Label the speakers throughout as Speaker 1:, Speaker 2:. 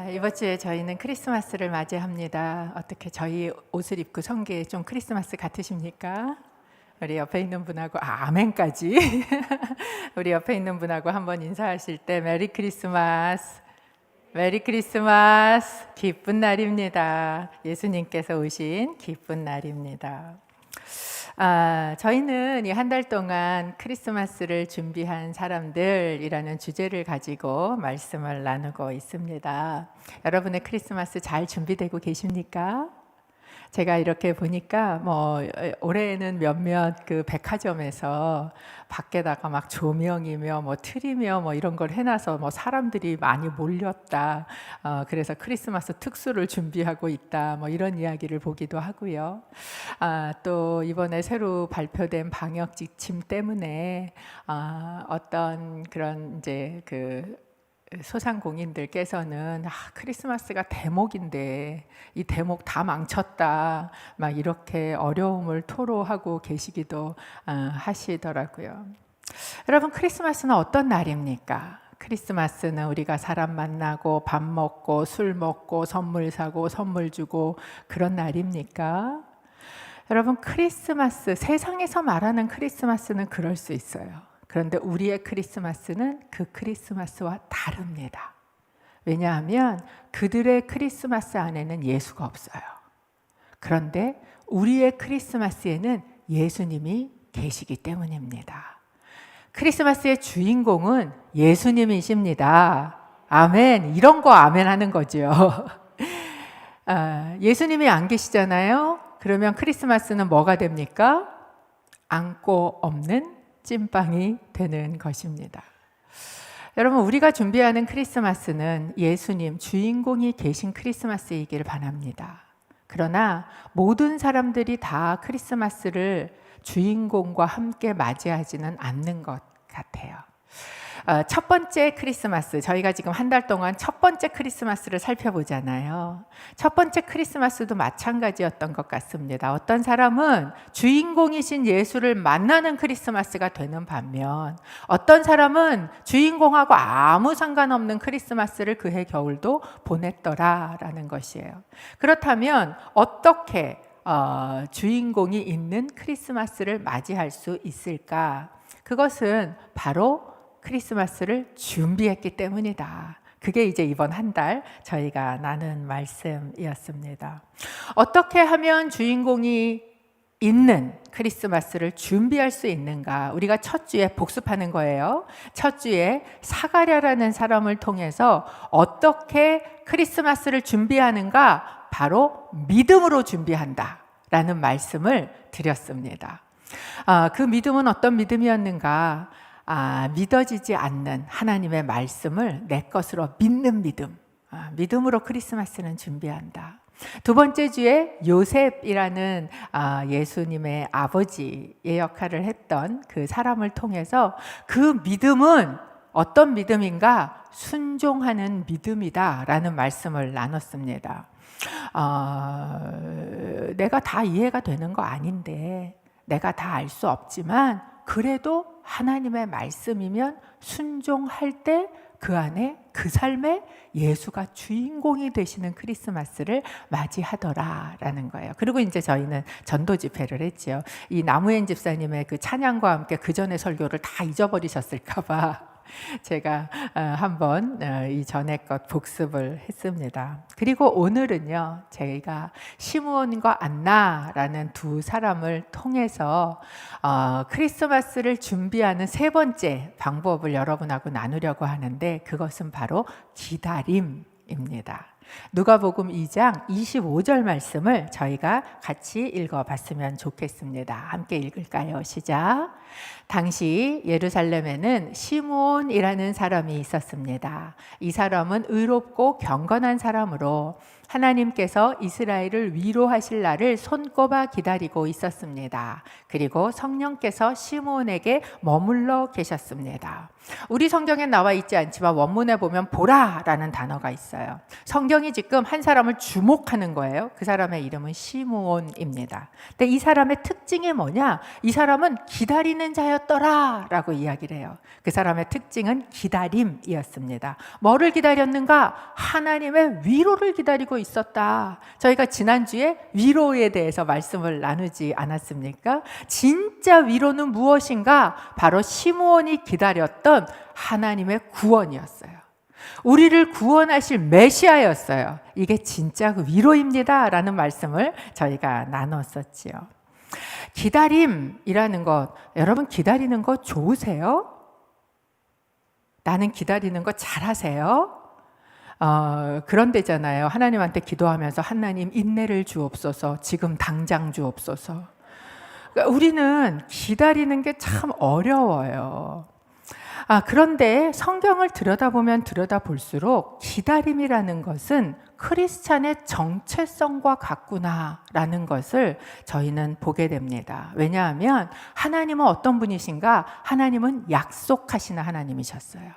Speaker 1: 이번 주에 저희는 크리스마스를 맞이합니다. 어떻게 저희 옷을 입고 선 게 좀 크리스마스 같으십니까? 우리 옆에 있는 분하고 아멘까지 우리 옆에 있는 분하고 한번 인사하실 때 메리 크리스마스, 메리 크리스마스, 기쁜 날입니다. 예수님께서 오신 기쁜 날입니다. 저희는 이 한 달 동안 크리스마스를 준비한 사람들이라는 주제를 가지고 말씀을 나누고 있습니다. 여러분의 크리스마스 잘 준비되고 계십니까? 제가 이렇게 보니까 올해는 몇몇 그 백화점에서 밖에다가 막 조명이며 트리며 이런 걸 해놔서 사람들이 많이 몰렸다. 그래서 크리스마스 특수를 준비하고 있다. 이런 이야기를 보기도 하고요. 또 이번에 새로 발표된 방역 지침 때문에 어떤 그런 이제 그 소상공인들께서는 크리스마스가 대목인데 이 대목 다 망쳤다 막 이렇게 어려움을 토로하고 계시기도 하시더라고요. 여러분, 크리스마스는 어떤 날입니까? 크리스마스는 우리가 사람 만나고 밥 먹고 술 먹고 선물 사고 선물 주고 그런 날입니까? 여러분, 크리스마스, 세상에서 말하는 크리스마스는 그럴 수 있어요. 그런데 우리의 크리스마스는 그 크리스마스와 다릅니다. 왜냐하면 그들의 크리스마스 안에는 예수가 없어요. 그런데 우리의 크리스마스에는 예수님이 계시기 때문입니다. 크리스마스의 주인공은 예수님이십니다. 아멘. 이런 거 아멘 하는 거죠. 예수님이 안 계시잖아요. 그러면 크리스마스는 뭐가 됩니까? 안고 없는 찐빵이 되는 것입니다. 여러분, 우리가 준비하는 크리스마스는 예수님, 주인공이 계신 크리스마스이길 바랍니다. 그러나 모든 사람들이 다 크리스마스를 주인공과 함께 맞이하지는 않는 것 같아요. 첫 번째 크리스마스, 저희가 지금 한 달 동안 첫 번째 크리스마스를 살펴보잖아요. 첫 번째 크리스마스도 마찬가지였던 것 같습니다. 어떤 사람은 주인공이신 예수를 만나는 크리스마스가 되는 반면 어떤 사람은 주인공하고 아무 상관없는 크리스마스를 그해 겨울도 보냈더라라는 것이에요. 그렇다면 어떻게 주인공이 있는 크리스마스를 맞이할 수 있을까? 그것은 바로 크리스마스를 준비했기 때문이다. 그게 이제 이번 한 달 저희가 나눈 말씀이었습니다. 어떻게 하면 주인공이 있는 크리스마스를 준비할 수 있는가? 우리가 첫 주에 복습하는 거예요. 첫 주에 사가랴라는 사람을 통해서 어떻게 크리스마스를 준비하는가? 바로 믿음으로 준비한다 라는 말씀을 드렸습니다. 그 믿음은 어떤 믿음이었는가? 믿어지지 않는 하나님의 말씀을 내 것으로 믿는 믿음. 믿음으로 크리스마스는 준비한다. 두 번째 주에 요셉이라는 예수님의 아버지의 역할을 했던 그 사람을 통해서 그 믿음은 어떤 믿음인가? 순종하는 믿음이다 라는 말씀을 나눴습니다. 내가 다 이해가 되는 거 아닌데, 내가 다 알 수 없지만 그래도 하나님의 말씀이면 순종할 때 그 안에 그 삶에 예수가 주인공이 되시는 크리스마스를 맞이하더라라는 거예요. 그리고 이제 저희는 전도 집회를 했죠. 이 나무엔 집사님의 그 찬양과 함께 그 전의 설교를 다 잊어버리셨을까 봐 제가 한번 이 전에 것 복습을 했습니다. 그리고 오늘은요, 저희가 시므온과 안나라는 두 사람을 통해서 크리스마스를 준비하는 세 번째 방법을 여러분하고 나누려고 하는데, 그것은 바로 기다림입니다. 누가복음 2장 25절 말씀을 저희가 같이 읽어봤으면 좋겠습니다. 함께 읽을까요? 시작. 당시 예루살렘에는 시므온이라는 사람이 있었습니다. 이 사람은 의롭고 경건한 사람으로 하나님께서 이스라엘을 위로하실 날을 손꼽아 기다리고 있었습니다. 그리고 성령께서 시므온에게 머물러 계셨습니다. 우리 성경에 나와 있지 않지만 원문에 보면 보라라는 단어가 있어요. 성경 성경이 지금 한 사람을 주목하는 거예요. 그 사람의 이름은 시므온입니다. 근데 이 사람의 특징이 뭐냐? 이 사람은 기다리는 자였더라 라고 이야기를 해요. 그 사람의 특징은 기다림이었습니다. 뭐를 기다렸는가? 하나님의 위로를 기다리고 있었다. 저희가 지난주에 위로에 대해서 말씀을 나누지 않았습니까? 진짜 위로는 무엇인가? 바로 시므온이 기다렸던 하나님의 구원이었어요. 우리를 구원하실 메시아였어요. 이게 진짜 그 위로입니다 라는 말씀을 저희가 나눴었지요. 기다림이라는 것, 여러분 기다리는 거 좋으세요? 나는 기다리는 거 잘하세요? 그런 데잖아요. 하나님한테 기도하면서 하나님 인내를 주옵소서, 지금 당장 주옵소서. 그러니까 우리는 기다리는 게 참 어려워요. 그런데 성경을 들여다보면 들여다볼수록 기다림이라는 것은 크리스찬의 정체성과 같구나라는 것을 저희는 보게 됩니다. 왜냐하면 하나님은 어떤 분이신가? 하나님은 약속하시는 하나님이셨어요.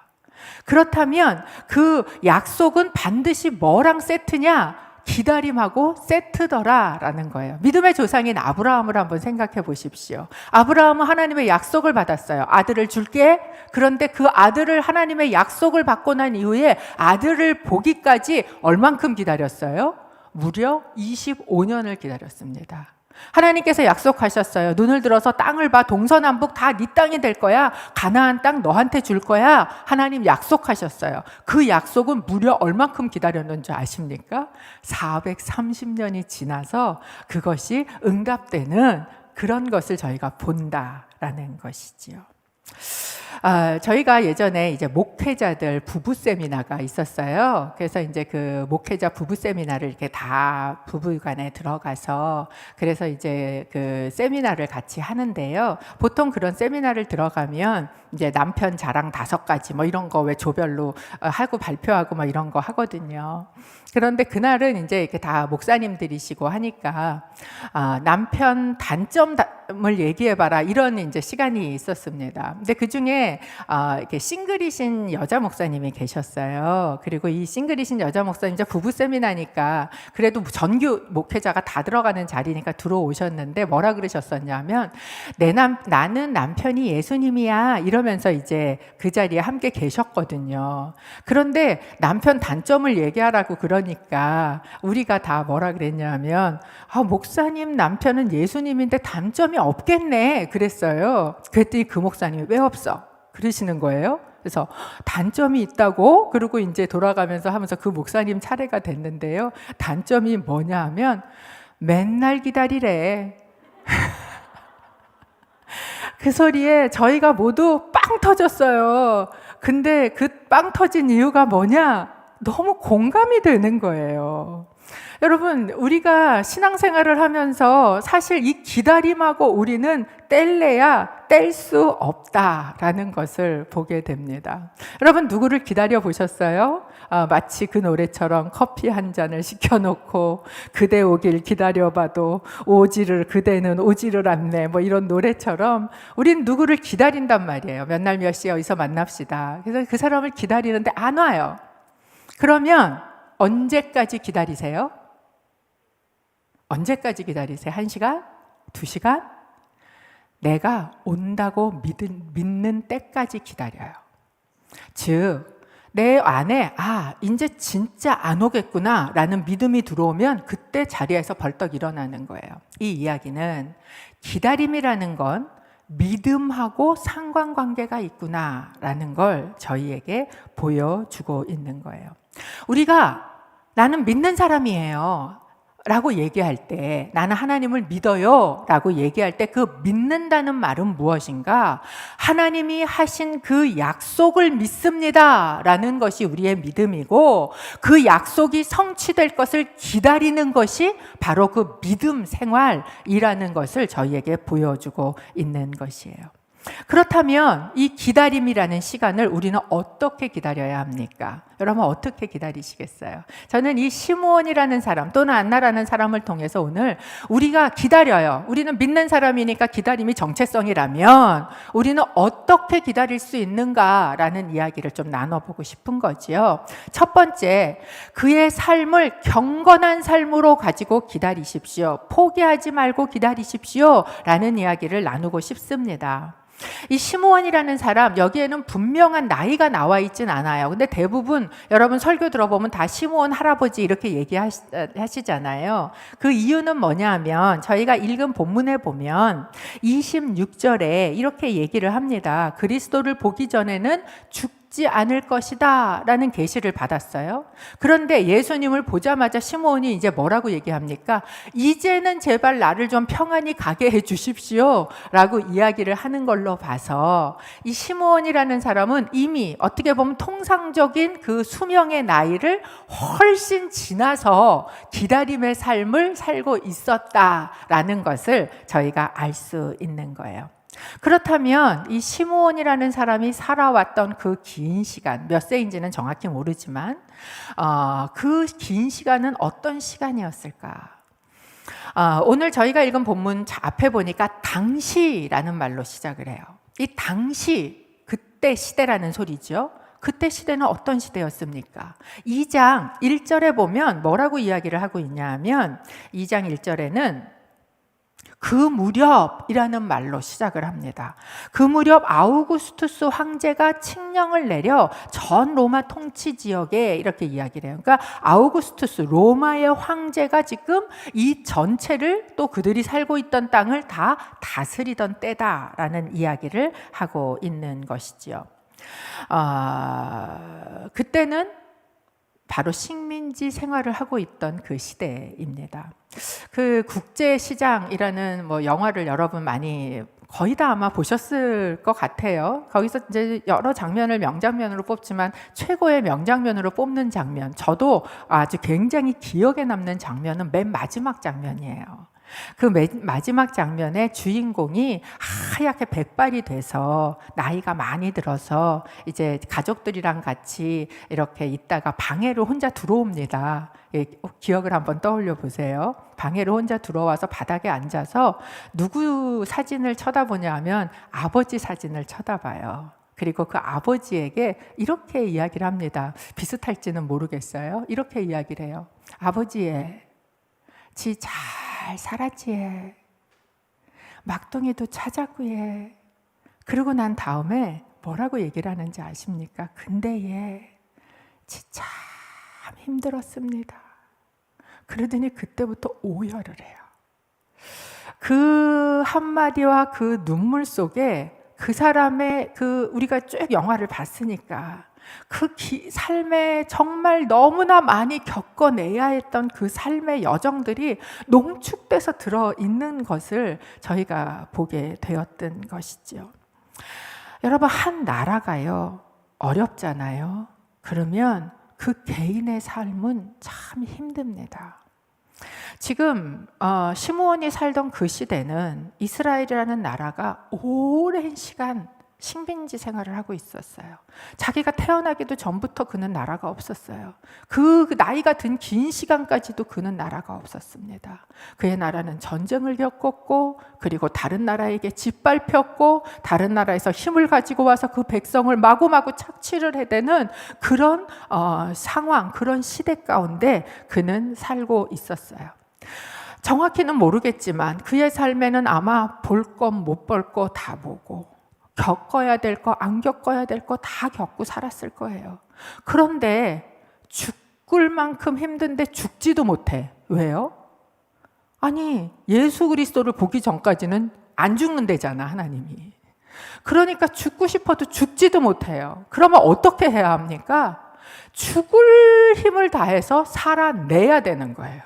Speaker 1: 그렇다면 그 약속은 반드시 뭐랑 세트냐? 기다림하고 세트더라라는 거예요. 믿음의 조상인 아브라함을 한번 생각해 보십시오. 아브라함은 하나님의 약속을 받았어요. 아들을 줄게. 그런데 그 아들을 하나님의 약속을 받고 난 이후에 아들을 보기까지 얼만큼 기다렸어요? 무려 25년을 기다렸습니다. 하나님께서 약속하셨어요. 눈을 들어서 땅을 봐. 동서남북 다 네 땅이 될 거야. 가나안 땅 너한테 줄 거야. 하나님 약속하셨어요. 그 약속은 무려 얼만큼 기다렸는지 아십니까? 430년이 지나서 그것이 응답되는 그런 것을 저희가 본다라는 것이지요. 저희가 예전에 이제 목회자들 부부 세미나가 있었어요. 그래서 이제 그 목회자 부부 세미나를 이렇게 다 부부간에 들어가서 그래서 이제 그 세미나를 같이 하는데요. 보통 그런 세미나를 들어가면 이제 남편 자랑 5가지 뭐 이런 거 왜 조별로 하고 발표하고 뭐 이런 거 하거든요. 그런데 그날은 이제 이렇게 다 목사님들이시고 하니까 남편 단점을 얘기해봐라 이런 이제 시간이 있었습니다. 근데 그 중에 이렇게 싱글이신 여자 목사님이 계셨어요. 그리고 이 싱글이신 여자 목사님 이제 부부 세미나니까 그래도 전교 목회자가 다 들어가는 자리니까 들어오셨는데 뭐라 그러셨었냐면 나는 남편이 예수님이야 이러면서 이제 그 자리에 함께 계셨거든요. 그런데 남편 단점을 얘기하라고 그러니까 우리가 다 뭐라 그랬냐면 목사님 남편은 예수님인데 단점이 없겠네 그랬어요. 그랬더니 그 목사님이 왜 없어? 그러시는 거예요. 그래서 단점이 있다고? 그러고 이제 돌아가면서 하면서 그 목사님 차례가 됐는데요. 단점이 뭐냐 하면 맨날 기다리래. 그 소리에 저희가 모두 빵 터졌어요. 근데 그 빵 터진 이유가 뭐냐? 너무 공감이 되는 거예요. 여러분, 우리가 신앙생활을 하면서 사실 이 기다림하고 우리는 뗄래야 뗄 수 없다라는 것을 보게 됩니다. 여러분, 누구를 기다려 보셨어요? 마치 그 노래처럼 커피 한 잔을 시켜놓고 그대 오길 기다려봐도 그대는 오지를 않네 뭐 이런 노래처럼 우린 누구를 기다린단 말이에요. 몇 날 몇 시에 어디서 만납시다. 그래서 그 사람을 기다리는데 안 와요. 그러면 언제까지 기다리세요? 언제까지 기다리세요? 1시간? 2시간? 내가 온다고 믿는 때까지 기다려요. 즉, 내 안에 이제 진짜 안 오겠구나 라는 믿음이 들어오면 그때 자리에서 벌떡 일어나는 거예요. 이 이야기는 기다림이라는 건 믿음하고 상관관계가 있구나라는 걸 저희에게 보여주고 있는 거예요. 우리가 나는 믿는 사람이에요 라고 얘기할 때, 나는 하나님을 믿어요 라고 얘기할 때 그 믿는다는 말은 무엇인가? 하나님이 하신 그 약속을 믿습니다 라는 것이 우리의 믿음이고, 그 약속이 성취될 것을 기다리는 것이 바로 그 믿음 생활이라는 것을 저희에게 보여주고 있는 것이에요. 그렇다면 이 기다림이라는 시간을 우리는 어떻게 기다려야 합니까? 여러분 어떻게 기다리시겠어요? 저는 이 시므온이라는 사람 또는 안나라는 사람을 통해서 오늘 우리가 기다려요. 우리는 믿는 사람이니까 기다림이 정체성이라면 우리는 어떻게 기다릴 수 있는가라는 이야기를 좀 나눠보고 싶은 거지요. 첫 번째, 그의 삶을 경건한 삶으로 가지고 기다리십시오. 포기하지 말고 기다리십시오 라는 이야기를 나누고 싶습니다. 이 시므온이라는 사람, 여기에는 분명한 나이가 나와 있진 않아요. 근데 대부분 여러분 설교 들어보면 다 시므온 할아버지 이렇게 얘기하시잖아요. 그 이유는 뭐냐 하면 저희가 읽은 본문에 보면 26절에 이렇게 얘기를 합니다. 그리스도를 보기 전에는 죽지 않을 것이다 라는 계시를 받았어요. 그런데 예수님을 보자마자 시므온이 이제 뭐라고 얘기합니까? 이제는 제발 나를 좀 평안히 가게 해 주십시오 라고 이야기를 하는 걸로 봐서 이 시므온이라는 사람은 이미 어떻게 보면 통상적인 그 수명의 나이를 훨씬 지나서 기다림의 삶을 살고 있었다라는 것을 저희가 알 수 있는 거예요. 그렇다면 이 시므온이라는 사람이 살아왔던 그 긴 시간, 몇 세인지는 정확히 모르지만 그 긴 시간은 어떤 시간이었을까? 오늘 저희가 읽은 본문 앞에 보니까 당시라는 말로 시작을 해요. 이 당시, 그때 시대라는 소리죠. 그때 시대는 어떤 시대였습니까? 2장 1절에 보면 뭐라고 이야기를 하고 있냐 하면 2장 1절에는 그 무렵이라는 말로 시작을 합니다. 그 무렵 아우구스투스 황제가 칙령을 내려 전 로마 통치 지역에 이렇게 이야기를 해요. 그러니까 아우구스투스 로마의 황제가 지금 이 전체를 또 그들이 살고 있던 땅을 다 다스리던 때다라는 이야기를 하고 있는 것이지요. 그때는 바로 식민지 생활을 하고 있던 그 시대입니다. 그 국제시장이라는 영화를 여러분 많이 거의 다 아마 보셨을 것 같아요. 거기서 이제 여러 장면을 명장면으로 뽑지만 최고의 명장면으로 뽑는 장면, 저도 아주 굉장히 기억에 남는 장면은 맨 마지막 장면이에요. 그 마지막 장면에 주인공이 하얗게 백발이 돼서 나이가 많이 들어서 이제 가족들이랑 같이 이렇게 있다가 방해로 혼자 들어옵니다. 기억을 한번 떠올려 보세요. 방해로 혼자 들어와서 바닥에 앉아서 누구 사진을 쳐다보냐 하면 아버지 사진을 쳐다봐요. 그리고 그 아버지에게 이렇게 이야기를 합니다. 비슷할지는 모르겠어요. 이렇게 이야기를 해요. 아버지의 지 잘 살았지 해. 막둥이도 찾았고 해. 그러고 난 다음에 뭐라고 얘기를 하는지 아십니까? 근데 얘 참 힘들었습니다. 그러더니 그때부터 오열을 해요. 그 한마디와 그 눈물 속에 그 사람의 우리가 쭉 영화를 봤으니까 그 삶에 정말 너무나 많이 겪어내야 했던 그 삶의 여정들이 농축돼서 들어있는 것을 저희가 보게 되었던 것이죠. 여러분, 한 나라가요 어렵잖아요. 그러면 그 개인의 삶은 참 힘듭니다. 지금 시므온이 살던 그 시대는 이스라엘이라는 나라가 오랜 시간 식민지 생활을 하고 있었어요. 자기가 태어나기도 전부터 그는 나라가 없었어요. 그 나이가 든 긴 시간까지도 그는 나라가 없었습니다. 그의 나라는 전쟁을 겪었고, 그리고 다른 나라에게 짓밟혔고, 다른 나라에서 힘을 가지고 와서 그 백성을 마구마구 착취를 해대는 그런 상황, 그런 시대 가운데 그는 살고 있었어요. 정확히는 모르겠지만 그의 삶에는 아마 볼 것 못 볼 것 다 보고 겪어야 될 거, 안 겪어야 될 거 다 겪고 살았을 거예요. 그런데 죽을 만큼 힘든데 죽지도 못해. 왜요? 아니, 예수 그리스도를 보기 전까지는 안 죽는다잖아, 하나님이. 그러니까 죽고 싶어도 죽지도 못해요. 그러면 어떻게 해야 합니까? 죽을 힘을 다해서 살아내야 되는 거예요.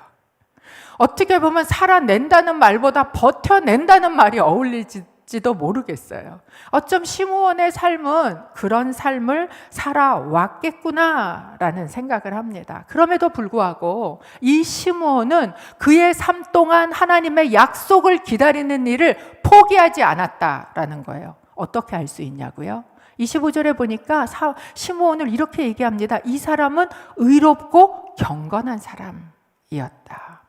Speaker 1: 어떻게 보면 살아낸다는 말보다 버텨낸다는 말이 어울리지도 모르겠어요. 어쩜 시므온의 삶은 그런 삶을 살아왔겠구나라는 생각을 합니다. 그럼에도 불구하고 이 시므온은 그의 삶 동안 하나님의 약속을 기다리는 일을 포기하지 않았다라는 거예요. 어떻게 할 수 있냐고요? 25절에 보니까 시므온을 이렇게 얘기합니다. 이 사람은 의롭고 경건한 사람이었다.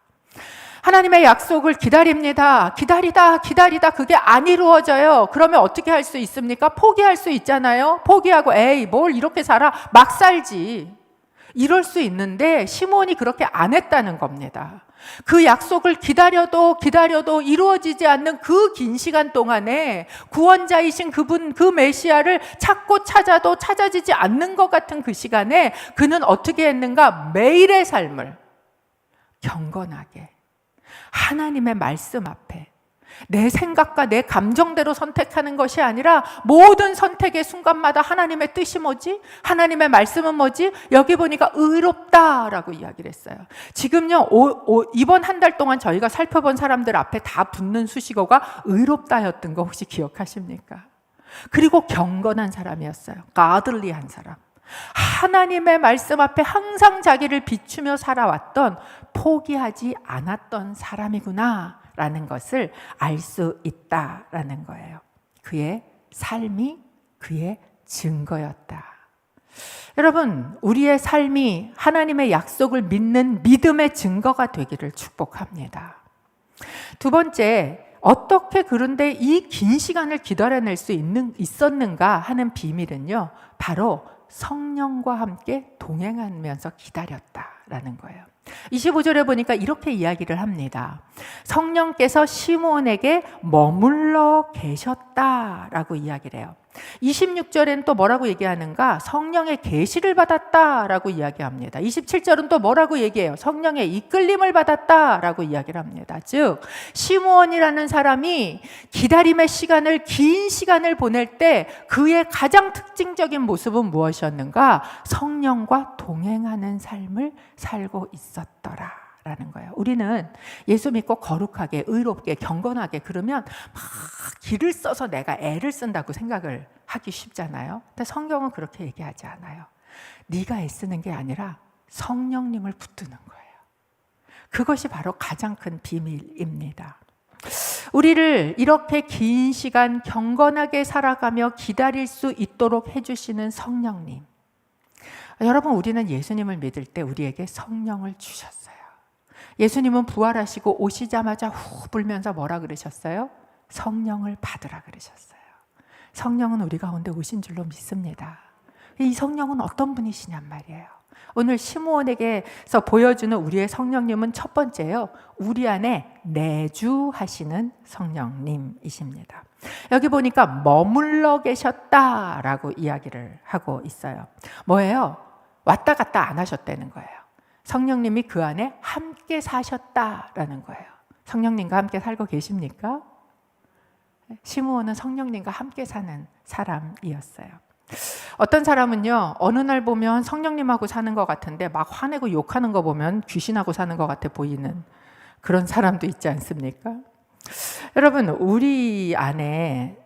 Speaker 1: 하나님의 약속을 기다립니다. 기다리다 그게 안 이루어져요. 그러면 어떻게 할 수 있습니까? 포기할 수 있잖아요. 포기하고 에이 뭘 이렇게 살아 막 살지 이럴 수 있는데 시므온이 그렇게 안 했다는 겁니다. 그 약속을 기다려도 이루어지지 않는 그 긴 시간 동안에 구원자이신 그분, 그 메시아를 찾고 찾아도 찾아지지 않는 것 같은 그 시간에 그는 어떻게 했는가? 매일의 삶을 경건하게 하나님의 말씀 앞에 내 생각과 내 감정대로 선택하는 것이 아니라 모든 선택의 순간마다 하나님의 뜻이 뭐지? 하나님의 말씀은 뭐지? 여기 보니까 의롭다라고 이야기를 했어요. 지금요 이번 한 달 동안 저희가 살펴본 사람들 앞에 다 붙는 수식어가 의롭다였던 거 혹시 기억하십니까? 그리고 경건한 사람이었어요. 가들리한 사람. 하나님의 말씀 앞에 항상 자기를 비추며 살아왔던, 포기하지 않았던 사람이구나 라는 것을 알 수 있다라는 거예요. 그의 삶이 그의 증거였다. 여러분, 우리의 삶이 하나님의 약속을 믿는 믿음의 증거가 되기를 축복합니다. 두 번째, 어떻게 그런데 이 긴 시간을 기다려낼 수 있었는가 하는 비밀은요, 바로 성령과 함께 동행하면서 기다렸다라는 거예요. 25절에 보니까 이렇게 이야기를 합니다. 성령께서 시므온에게 머물러 계셨다라고 이야기를 해요. 26절에는 또 뭐라고 얘기하는가? 성령의 계시를 받았다라고 이야기합니다. 27절은 또 뭐라고 얘기해요? 성령의 이끌림을 받았다라고 이야기를 합니다. 즉 시므온이라는 사람이 기다림의 시간을, 긴 시간을 보낼 때 그의 가장 특징적인 모습은 무엇이었는가? 성령과 동행하는 삶을 살고 있었더라 라는 거예요. 우리는 예수 믿고 거룩하게, 의롭게, 경건하게 그러면 막 길을 써서 내가 애를 쓴다고 생각을 하기 쉽잖아요. 근데 성경은 그렇게 얘기하지 않아요. 네가 애쓰는 게 아니라 성령님을 붙드는 거예요. 그것이 바로 가장 큰 비밀입니다. 우리를 이렇게 긴 시간 경건하게 살아가며 기다릴 수 있도록 해주시는 성령님. 여러분, 우리는 예수님을 믿을 때 우리에게 성령을 주셨어요. 예수님은 부활하시고 오시자마자 후 불면서 뭐라 그러셨어요? 성령을 받으라 그러셨어요. 성령은 우리 가운데 오신 줄로 믿습니다. 이 성령은 어떤 분이시냔 말이에요. 오늘 시므온에게서 보여주는 우리의 성령님은 첫 번째요, 우리 안에 내주하시는 성령님이십니다. 여기 보니까 머물러 계셨다라고 이야기를 하고 있어요. 뭐예요? 왔다 갔다 안 하셨다는 거예요. 성령님이 그 안에 함께 사셨다라는 거예요. 성령님과 함께 살고 계십니까? 시므온은 성령님과 함께 사는 사람이었어요. 어떤 사람은요, 어느 날 보면 성령님하고 사는 것 같은데 막 화내고 욕하는 거 보면 귀신하고 사는 것 같아 보이는 그런 사람도 있지 않습니까? 여러분, 우리 안에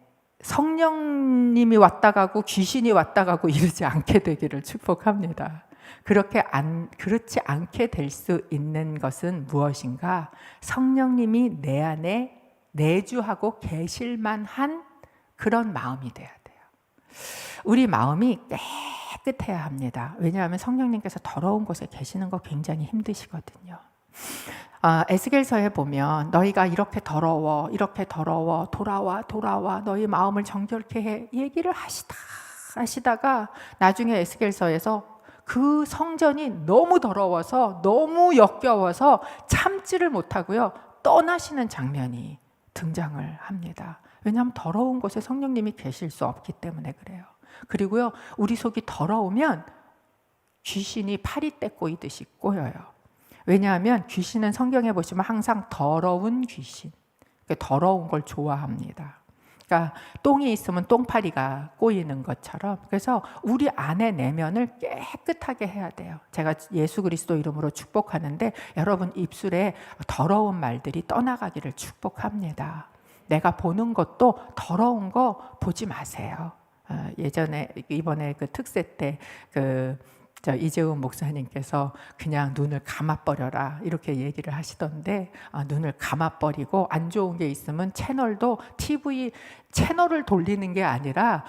Speaker 1: 성령님이 왔다 가고 귀신이 왔다 가고 이러지 않게 되기를 축복합니다. 그렇지 않게 될 수 있는 것은 무엇인가? 성령님이 내 안에 내주하고 계실 만한 그런 마음이 돼야 돼요. 우리 마음이 깨끗해야 합니다. 왜냐하면 성령님께서 더러운 곳에 계시는 거 굉장히 힘드시거든요. 에스겔서에 보면 너희가 이렇게 더러워 돌아와 너희 마음을 정결케 해 얘기를 하시다가 나중에 에스겔서에서 그 성전이 너무 더러워서 너무 역겨워서 참지를 못하고요, 떠나시는 장면이 등장을 합니다. 왜냐하면 더러운 곳에 성령님이 계실 수 없기 때문에 그래요. 그리고요, 우리 속이 더러우면 귀신이 파리떼 꼬이듯이 꼬여요. 왜냐하면 귀신은 성경에 보시면 항상 더러운 귀신, 더러운 걸 좋아합니다. 그러니까 똥이 있으면 똥파리가 꼬이는 것처럼, 그래서 우리 안의 내면을 깨끗하게 해야 돼요. 제가 예수 그리스도 이름으로 축복하는데 여러분 입술에 더러운 말들이 떠나가기를 축복합니다. 내가 보는 것도 더러운 거 보지 마세요. 예전에 이번에 그 특세 때 그 이재훈 목사님께서 그냥 눈을 감아버려라 이렇게 얘기를 하시던데, 눈을 감아버리고 안 좋은 게 있으면 채널도 TV 채널을 돌리는 게 아니라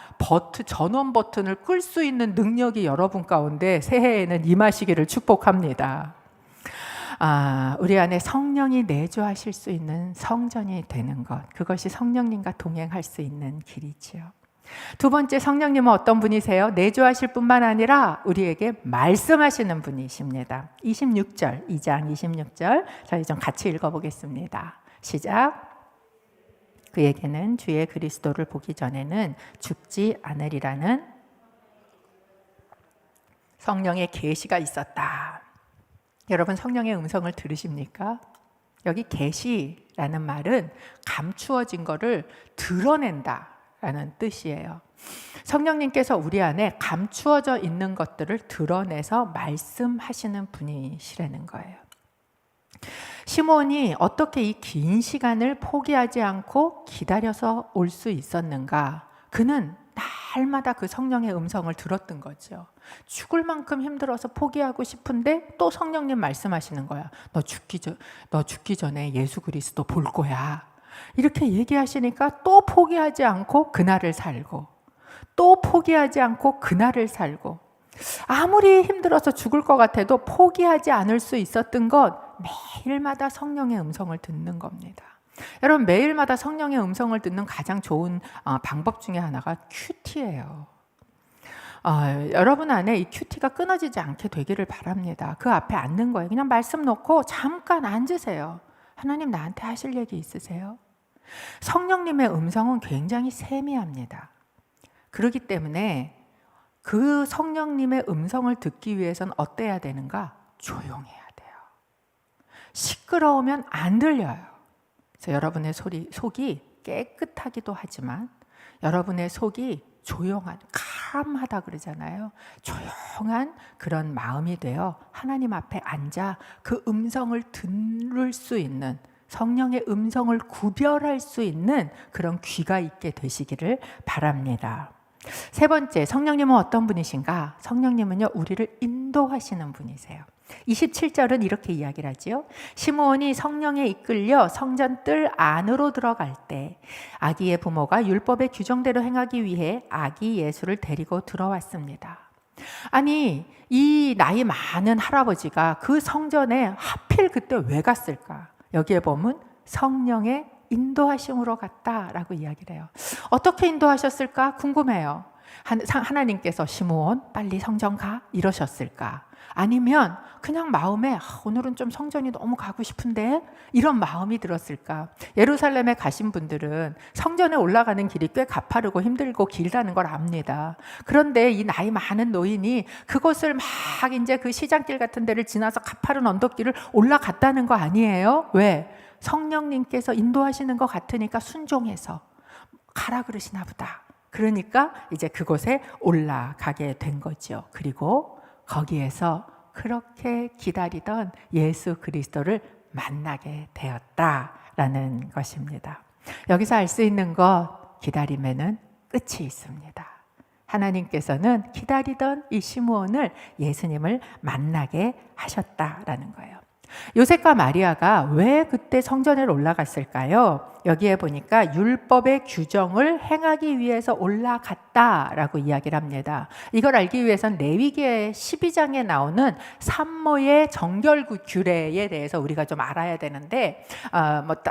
Speaker 1: 전원 버튼을 끌 수 있는 능력이 여러분 가운데 새해에는 임하시기를 축복합니다. 우리 안에 성령이 내주하실 수 있는 성전이 되는 것, 그것이 성령님과 동행할 수 있는 길이지요. 두 번째, 성령님은 어떤 분이세요? 내주하실 뿐만 아니라 우리에게 말씀하시는 분이십니다. 26절, 2장 26절 저희 좀 같이 읽어보겠습니다. 시작. 그에게는 주의 그리스도를 보기 전에는 죽지 않으리라는 성령의 계시가 있었다. 여러분, 성령의 음성을 들으십니까? 여기 계시라는 말은 감추어진 것을 드러낸다 라는 뜻이에요. 성령님께서 우리 안에 감추어져 있는 것들을 드러내서 말씀하시는 분이시라는 거예요. 시몬이 어떻게 이 긴 시간을 포기하지 않고 기다려서 올 수 있었는가? 그는 날마다 그 성령의 음성을 들었던 거죠. 죽을 만큼 힘들어서 포기하고 싶은데 또 성령님 말씀하시는 거야. 너 죽기 전에 예수 그리스도 볼 거야. 이렇게 얘기하시니까 또 포기하지 않고 그날을 살고, 또 포기하지 않고 그날을 살고, 아무리 힘들어서 죽을 것 같아도 포기하지 않을 수 있었던 것, 매일마다 성령의 음성을 듣는 겁니다. 여러분, 매일마다 성령의 음성을 듣는 가장 좋은 방법 중에 하나가 큐티예요. 여러분 안에 이 큐티가 끊어지지 않게 되기를 바랍니다. 그 앞에 앉는 거예요. 그냥 말씀 놓고 잠깐 앉으세요. 하나님, 나한테 하실 얘기 있으세요? 성령님의 음성은 굉장히 세미합니다. 그렇기 때문에 그 성령님의 음성을 듣기 위해서는 어때야 되는가? 조용해야 돼요. 시끄러우면 안 들려요. 그래서 여러분의 속이 깨끗하기도 하지만 여러분의 속이 조용한, calm하다 그러잖아요. 조용한 그런 마음이 되어 하나님 앞에 앉아 그 음성을 들을 수 있는, 성령의 음성을 구별할 수 있는 그런 귀가 있게 되시기를 바랍니다. 세 번째, 성령님은 어떤 분이신가? 성령님은요, 우리를 인도하시는 분이세요. 27절은 이렇게 이야기를 하지요. 시므온이 성령에 이끌려 성전 뜰 안으로 들어갈 때 아기의 부모가 율법의 규정대로 행하기 위해 아기 예수를 데리고 들어왔습니다. 아니, 이 나이 많은 할아버지가 그 성전에 하필 그때 왜 갔을까? 여기에 보면 성령의 인도하심으로 갔다라고 이야기를 해요. 어떻게 인도하셨을까 궁금해요. 하나님께서 시므온 빨리 성전 가 이러셨을까? 아니면 그냥 마음에 오늘은 좀 성전이 너무 가고 싶은데 이런 마음이 들었을까? 예루살렘에 가신 분들은 성전에 올라가는 길이 꽤 가파르고 힘들고 길다는 걸 압니다. 그런데 이 나이 많은 노인이 그것을 막 이제 그 시장길 같은 데를 지나서 가파른 언덕길을 올라갔다는 거 아니에요? 왜? 성령님께서 인도하시는 것 같으니까 순종해서 가라 그러시나 보다. 그러니까 이제 그곳에 올라가게 된 거죠. 그리고 거기에서 그렇게 기다리던 예수 그리스도를 만나게 되었다라는 것입니다. 여기서 알 수 있는 것, 기다림에는 끝이 있습니다. 하나님께서는 기다리던 이 시므온을, 예수님을 만나게 하셨다라는 거예요. 요셉과 마리아가 왜 그때 성전에 올라갔을까요? 여기에 보니까 율법의 규정을 행하기 위해서 올라갔다라고 이야기를 합니다. 이걸 알기 위해서는 레위기의 12장에 나오는 산모의 정결 규례에 대해서 우리가 좀 알아야 되는데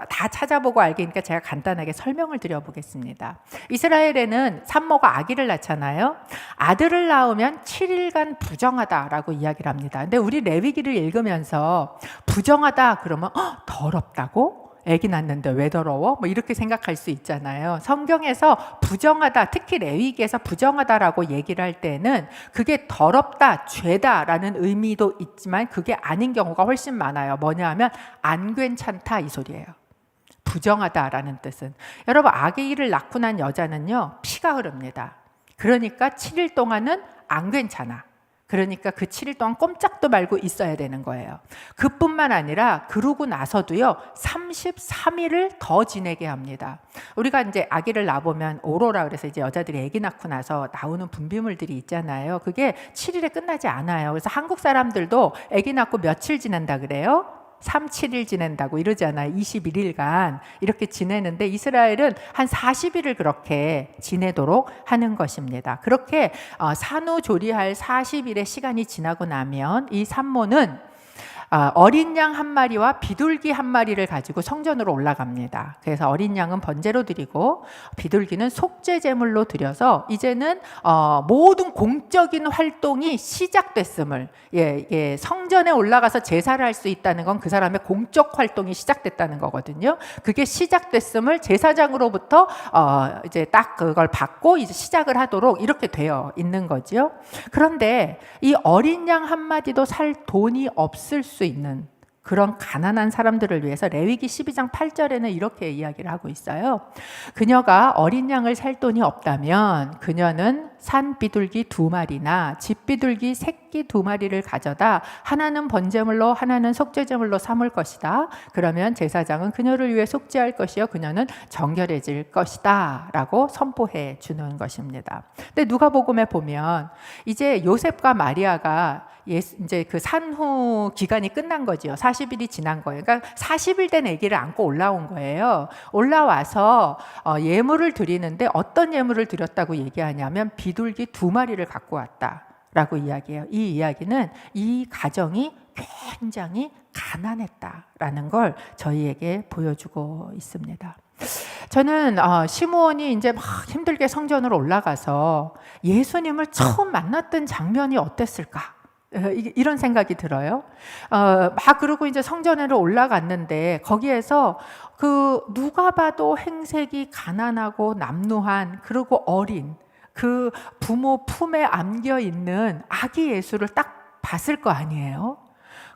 Speaker 1: 다 찾아보고 알기니까 제가 간단하게 설명을 드려보겠습니다. 이스라엘에는 산모가 아기를 낳잖아요. 아들을 낳으면 7일간 부정하다라고 이야기를 합니다. 근데 우리 레위기를 읽으면서 부정하다 그러면 더럽다고? 애기 낳는데 왜 더러워? 뭐 이렇게 생각할 수 있잖아요. 성경에서 부정하다, 특히 레위기에서 부정하다라고 얘기를 할 때는 그게 더럽다, 죄다라는 의미도 있지만 그게 아닌 경우가 훨씬 많아요. 뭐냐 하면 안 괜찮다 이 소리예요. 부정하다라는 뜻은, 여러분, 아기를 낳고 난 여자는요 피가 흐릅니다. 그러니까 7일 동안은 안 괜찮아. 그러니까 그 7일 동안 꼼짝도 말고 있어야 되는 거예요. 그뿐만 아니라 그러고 나서도요 33일을 더 지내게 합니다. 우리가 이제 아기를 낳아보면 오로라 그래서 이제 여자들이 아기 낳고 나서 나오는 분비물들이 있잖아요. 그게 7일에 끝나지 않아요. 그래서 한국 사람들도 아기 낳고 며칠 지낸다 그래요? 3, 7일 지낸다고 이러잖아요. 21일간 이렇게 지내는데 이스라엘은 한 40일을 그렇게 지내도록 하는 것입니다. 그렇게 산후조리할 40일의 시간이 지나고 나면 이 산모는 어린 양 한 마리와 비둘기 한 마리를 가지고 성전으로 올라갑니다. 그래서 어린 양은 번제로 드리고 비둘기는 속죄 제물로 드려서 이제는 모든 공적인 활동이 시작됐음을 성전에 올라가서 제사를 할 수 있다는 건 그 사람의 공적 활동이 시작됐다는 거거든요. 그게 시작됐음을 제사장으로부터 이제 딱 그걸 받고 이제 시작을 하도록 이렇게 되어 있는 거죠. 그런데 이 어린 양 한 마디도 살 돈이 없을 수 있는 그런 가난한 사람들을 위해서 레위기 12장 8절에는 이렇게 이야기를 하고 있어요. 그녀가 어린 양을 살 돈이 없다면 그녀는 산 비둘기 2마리나 집 비둘기 새끼 2마리를 가져다 하나는 번제물로 하나는 속죄제물로 삼을 것이다. 그러면 제사장은 그녀를 위해 속죄할 것이요 그녀는 정결해질 것이다 라고 선포해 주는 것입니다. 근데 누가복음에 보면 이제 요셉과 마리아가 이제 그 산후 기간이 끝난 거죠. 40일이 지난 거예요. 그러니까 40일 된 아기를 안고 올라온 거예요. 올라와서 예물을 드리는데 어떤 예물을 드렸다고 얘기하냐면 비둘기 2마리를 갖고 왔다라고 이야기해요. 이 이야기는 이 가정이 굉장히 가난했다라는 걸 저희에게 보여주고 있습니다. 저는 시므온이 이제 막 힘들게 성전으로 올라가서 예수님을 처음 만났던 장면이 어땠을까? 이런 생각이 들어요. 막 그러고 이제 성전으로 올라갔는데 거기에서 그 누가 봐도 행색이 가난하고 남루한 그리고 어린 그 부모 품에 안겨 있는 아기 예수를 딱 봤을 거 아니에요.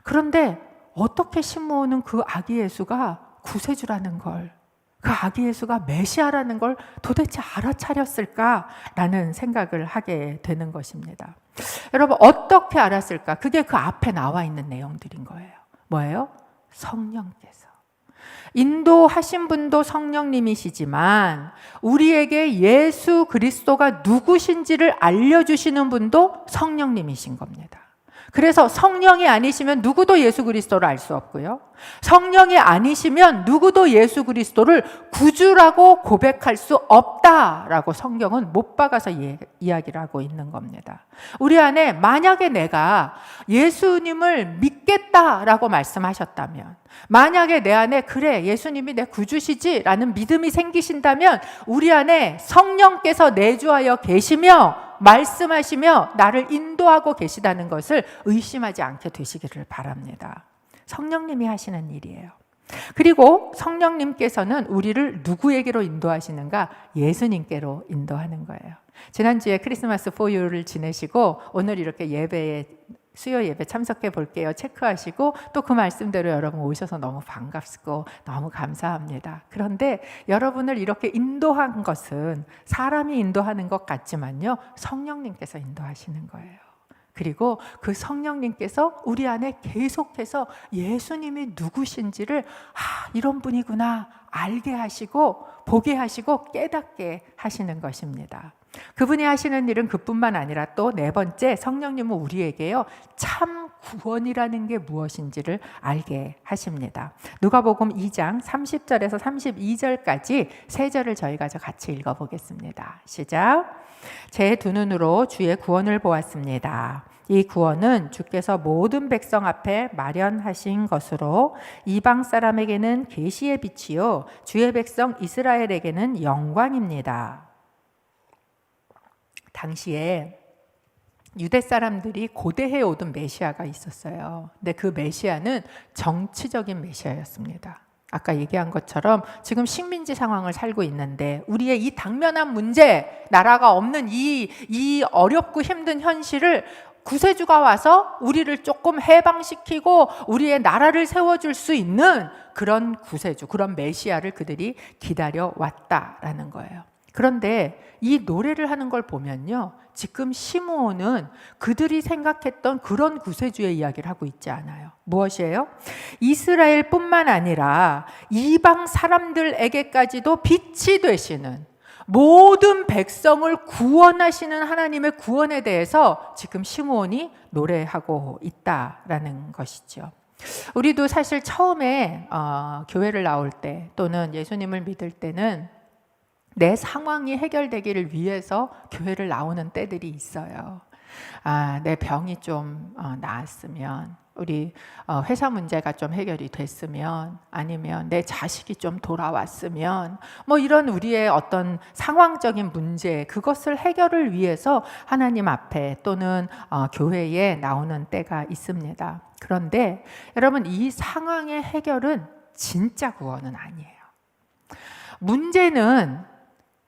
Speaker 1: 그런데 어떻게 시므온은 그 아기 예수가 구세주라는 걸, 그 아기 예수가 메시아라는 걸 도대체 알아차렸을까라는 생각을 하게 되는 것입니다. 여러분 어떻게 알았을까? 그게 그 앞에 나와 있는 내용들인 거예요. 뭐예요? 성령께서. 인도하신 분도 성령님이시지만 우리에게 예수 그리스도가 누구신지를 알려주시는 분도 성령님이신 겁니다. 그래서 성령이 아니시면 누구도 예수 그리스도를 알 수 없고요. 성령이 아니시면 누구도 예수 그리스도를 구주라고 고백할 수 없다라고 성경은 못 박아서 이야기를 하고 있는 겁니다. 우리 안에 만약에 내가 예수님을 믿겠다라고 말씀하셨다면, 만약에 내 안에 그래 예수님이 내 구주시지 라는 믿음이 생기신다면 우리 안에 성령께서 내주하여 계시며 말씀하시며 나를 인도하고 계시다는 것을 의심하지 않게 되시기를 바랍니다. 성령님이 하시는 일이에요. 그리고 성령님께서는 우리를 누구에게로 인도하시는가? 예수님께로 인도하는 거예요. 지난주에 크리스마스 포유를 지내시고 오늘 이렇게 예배에 수요 예배 참석해 볼게요 체크하시고 또 그 말씀대로 여러분 오셔서 너무 반갑고 너무 감사합니다. 그런데 여러분을 이렇게 인도한 것은 사람이 인도하는 것 같지만요 성령님께서 인도하시는 거예요. 그리고 그 성령님께서 우리 안에 계속해서 예수님이 누구신지를 이런 분이구나 알게 하시고 보게 하시고 깨닫게 하시는 것입니다. 그분이 하시는 일은 그뿐만 아니라 또 네 번째, 성령님은 우리에게요 참 구원이라는 게 무엇인지를 알게 하십니다. 누가복음 2장 30절에서 32절까지 세 절을 저희가 같이 읽어보겠습니다. 시작. 제 두 눈으로 주의 구원을 보았습니다. 이 구원은 주께서 모든 백성 앞에 마련하신 것으로 이방 사람에게는 계시의 빛이요 주의 백성 이스라엘에게는 영광입니다. 당시에 유대 사람들이 고대해 오던 메시아가 있었어요. 근데 그 메시아는 정치적인 메시아였습니다. 아까 얘기한 것처럼 지금 식민지 상황을 살고 있는데 우리의 이 당면한 문제, 나라가 없는 이 어렵고 힘든 현실을 구세주가 와서 우리를 조금 해방시키고 우리의 나라를 세워줄 수 있는 그런 구세주, 그런 메시아를 그들이 기다려 왔다라는 거예요. 그런데 이 노래를 하는 걸 보면요, 지금 시므온은 그들이 생각했던 그런 구세주의 이야기를 하고 있지 않아요. 무엇이에요? 이스라엘뿐만 아니라 이방 사람들에게까지도 빛이 되시는, 모든 백성을 구원하시는 하나님의 구원에 대해서 지금 시므온이 노래하고 있다라는 것이죠. 우리도 사실 처음에 교회를 나올 때 또는 예수님을 믿을 때는 내 상황이 해결되기를 위해서 교회를 나오는 때들이 있어요. 내 병이 좀 나았으면, 우리 회사 문제가 좀 해결이 됐으면, 아니면 내 자식이 좀 돌아왔으면, 뭐 이런 우리의 어떤 상황적인 문제, 그것을 해결을 위해서 하나님 앞에 또는 교회에 나오는 때가 있습니다. 그런데 여러분, 이 상황의 해결은 진짜 구원은 아니에요.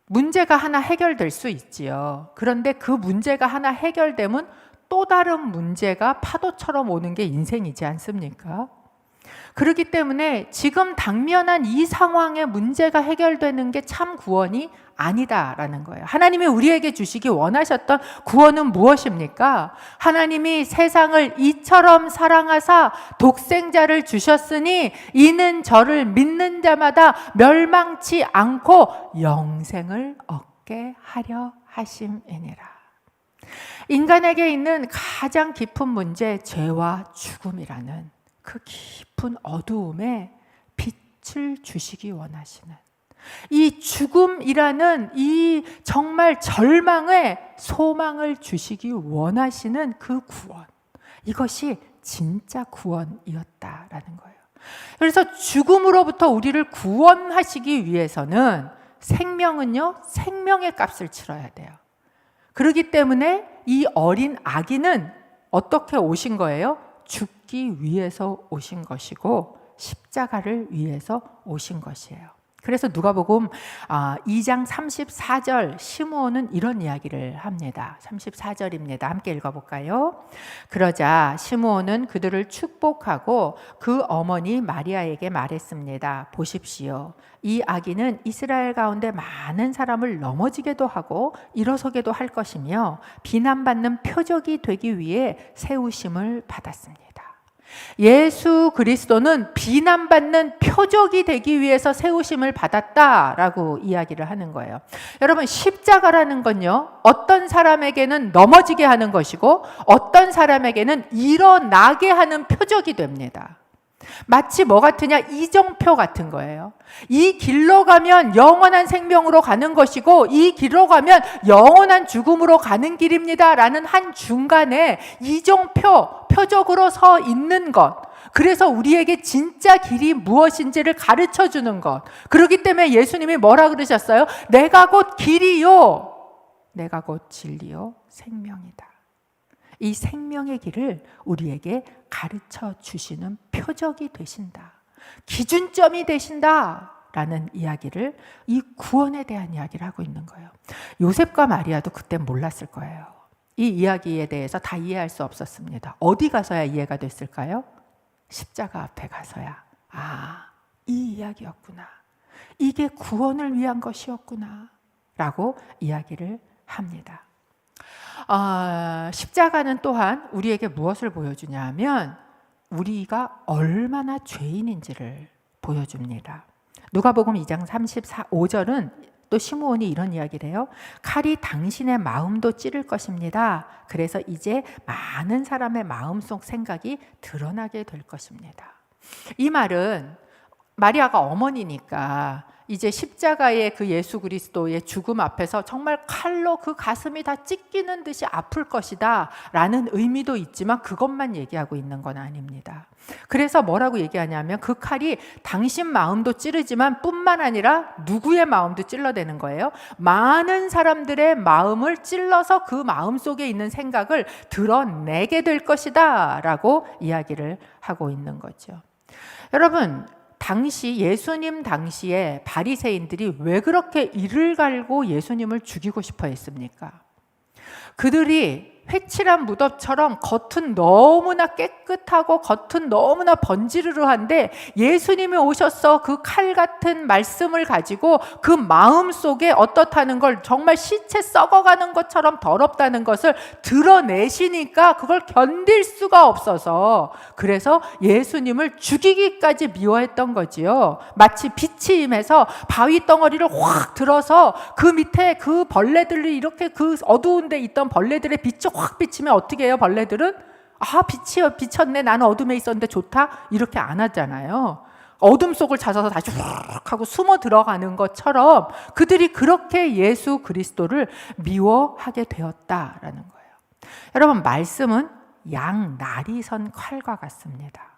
Speaker 1: 문제가 하나 해결될 수 있지요. 그런데 그 문제가 하나 해결되면 또 다른 문제가 파도처럼 오는 게 인생이지 않습니까? 그렇기 때문에 지금 당면한 이 상황의 문제가 해결되는 게 참 구원이 아니다라는 거예요. 하나님이 우리에게 주시기 원하셨던 구원은 무엇입니까? 하나님이 세상을 이처럼 사랑하사 독생자를 주셨으니 이는 저를 믿는 자마다 멸망치 않고 영생을 얻게 하려 하심이니라. 인간에게 있는 가장 깊은 문제, 죄와 죽음이라는 그 깊은 어두움에 빛을 주시기 원하시는, 이 죽음이라는 이 정말 절망의 소망을 주시기 원하시는 그 구원, 이것이 진짜 구원이었다라는 거예요. 그래서 죽음으로부터 우리를 구원하시기 위해서는 생명은요, 생명의 값을 치러야 돼요. 그렇기 때문에 이 어린 아기는 어떻게 오신 거예요? 죽기 위해서 오신 것이고 십자가를 위해서 오신 것이에요. 그래서 누가복음 2장 34절 시므온은 이런 이야기를 합니다. 34절입니다. 함께 읽어볼까요? 그러자 시므온은 그들을 축복하고 그 어머니 마리아에게 말했습니다. 보십시오. 이 아기는 이스라엘 가운데 많은 사람을 넘어지게도 하고 일어서게도 할 것이며 비난받는 표적이 되기 위해 세우심을 받았습니다. 예수 그리스도는 비난받는 표적이 되기 위해서 세우심을 받았다라고 이야기를 하는 거예요. 여러분, 십자가라는 건요, 어떤 사람에게는 넘어지게 하는 것이고 어떤 사람에게는 일어나게 하는 표적이 됩니다. 마치 뭐 같으냐? 이정표 같은 거예요. 이 길로 가면 영원한 생명으로 가는 것이고 이 길로 가면 영원한 죽음으로 가는 길입니다 라는 한 중간에 이정표, 표적으로 서 있는 것, 그래서 우리에게 진짜 길이 무엇인지를 가르쳐 주는 것. 그렇기 때문에 예수님이 뭐라 그러셨어요? 내가 곧 길이요, 내가 곧 진리요 생명이다. 이 생명의 길을 우리에게 가르쳐 주시는 표적이 되신다, 기준점이 되신다 라는 이야기를, 이 구원에 대한 이야기를 하고 있는 거예요. 요셉과 마리아도 그때 몰랐을 거예요. 이 이야기에 대해서 다 이해할 수 없었습니다. 어디 가서야 이해가 됐을까요? 십자가 앞에 가서야, 이 이야기였구나, 이게 구원을 위한 것이었구나 라고 이야기를 합니다. 십자가는 또한 우리에게 무엇을 보여주냐 하면 우리가 얼마나 죄인인지를 보여줍니다. 누가복음 2장 35절은 또 시므온이 이런 이야기를 해요. 칼이 당신의 마음도 찌를 것입니다. 그래서 이제 많은 사람의 마음속 생각이 드러나게 될 것입니다. 이 말은 마리아가 어머니니까 이제 십자가의 그 예수 그리스도의 죽음 앞에서 정말 칼로 그 가슴이 다 찢기는 듯이 아플 것이다 라는 의미도 있지만 그것만 얘기하고 있는 건 아닙니다. 그래서 뭐라고 얘기하냐면 그 칼이 당신 마음도 찌르지만 뿐만 아니라 누구의 마음도 찔러대는 거예요. 많은 사람들의 마음을 찔러서 그 마음 속에 있는 생각을 드러내게 될 것이다 라고 이야기를 하고 있는 거죠. 여러분, 당시 예수님 당시에 바리새인들이 왜 그렇게 이를 갈고 예수님을 죽이고 싶어 했습니까? 그들이 회칠한 무덤처럼 겉은 너무나 깨끗하고 겉은 너무나 번지르르한데 예수님이 오셔서 그 칼 같은 말씀을 가지고 그 마음 속에 어떻다는 걸, 정말 시체 썩어가는 것처럼 더럽다는 것을 드러내시니까 그걸 견딜 수가 없어서, 그래서 예수님을 죽이기까지 미워했던 거지요. 마치 빛이 임해서 바위 덩어리를 확 들어서 그 밑에 그 벌레들이, 이렇게 그 어두운 데 있던 벌레들의 빛이 확 비치면 어떻게 해요? 벌레들은 빛이 비쳤네, 나는 어둠에 있었는데 좋다, 이렇게 안 하잖아요. 어둠 속을 찾아서 다시 훅 하고 숨어 들어가는 것처럼 그들이 그렇게 예수 그리스도를 미워하게 되었다라는 거예요. 여러분, 말씀은 양날이선 칼과 같습니다.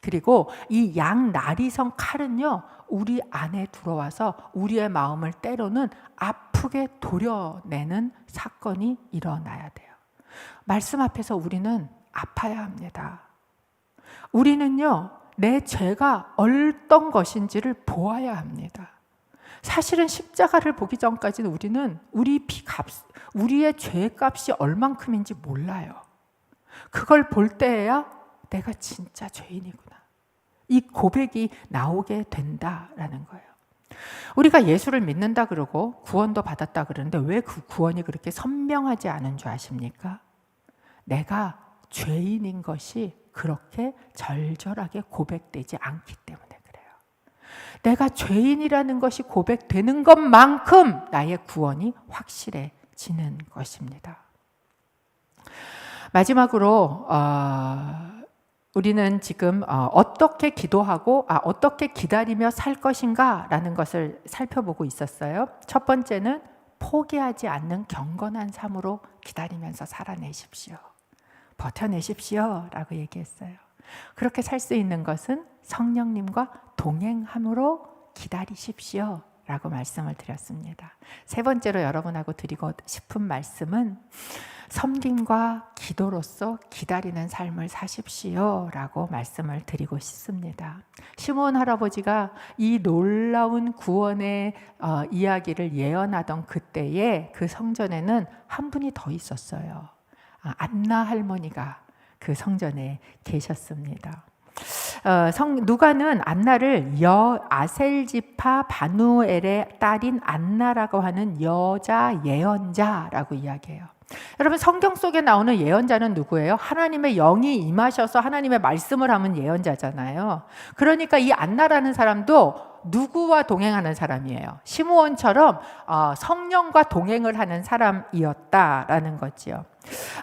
Speaker 1: 그리고 이 양날이선 칼은요, 우리 안에 들어와서 우리의 마음을 때로는 아프게 도려내는 사건이 일어나야 돼요. 말씀 앞에서 우리는 아파야 합니다. 우리는요, 내 죄가 어떤 것인지를 보아야 합니다. 사실은 십자가를 보기 전까지는 우리는 우리의 죄값이 얼만큼인지 몰라요. 그걸 볼 때에야 내가 진짜 죄인이구나, 이 고백이 나오게 된다라는 거예요. 우리가 예수를 믿는다 그러고 구원도 받았다 그러는데 왜 그 구원이 그렇게 선명하지 않은 줄 아십니까? 내가 죄인인 것이 그렇게 절절하게 고백되지 않기 때문에 그래요. 내가 죄인이라는 것이 고백되는 것만큼 나의 구원이 확실해지는 것입니다. 마지막으로 우리는 지금 어떻게 기도하고 어떻게 기다리며 살 것인가 라는 것을 살펴보고 있었어요. 첫 번째는 포기하지 않는 경건한 삶으로 기다리면서 살아내십시오. 버텨내십시오 라고 얘기했어요. 그렇게 살 수 있는 것은 성령님과 동행함으로 기다리십시오 라고 말씀을 드렸습니다. 세 번째로 여러분하고 드리고 싶은 말씀은 섬김과 기도로서 기다리는 삶을 사십시오 라고 말씀을 드리고 싶습니다. 시므온 할아버지가 이 놀라운 구원의 이야기를 예언하던 그때에 그 성전에는 한 분이 더 있었어요. 안나 할머니가 그 성전에 계셨습니다. 누가는 안나를 아셀지파 바누엘의 딸인 안나라고 하는 여자 예언자라고 이야기해요. 여러분, 성경 속에 나오는 예언자는 누구예요? 하나님의 영이 임하셔서 하나님의 말씀을 하면 예언자잖아요. 그러니까 이 안나라는 사람도 누구와 동행하는 사람이에요? 시므온처럼 성령과 동행을 하는 사람이었다라는 거지요.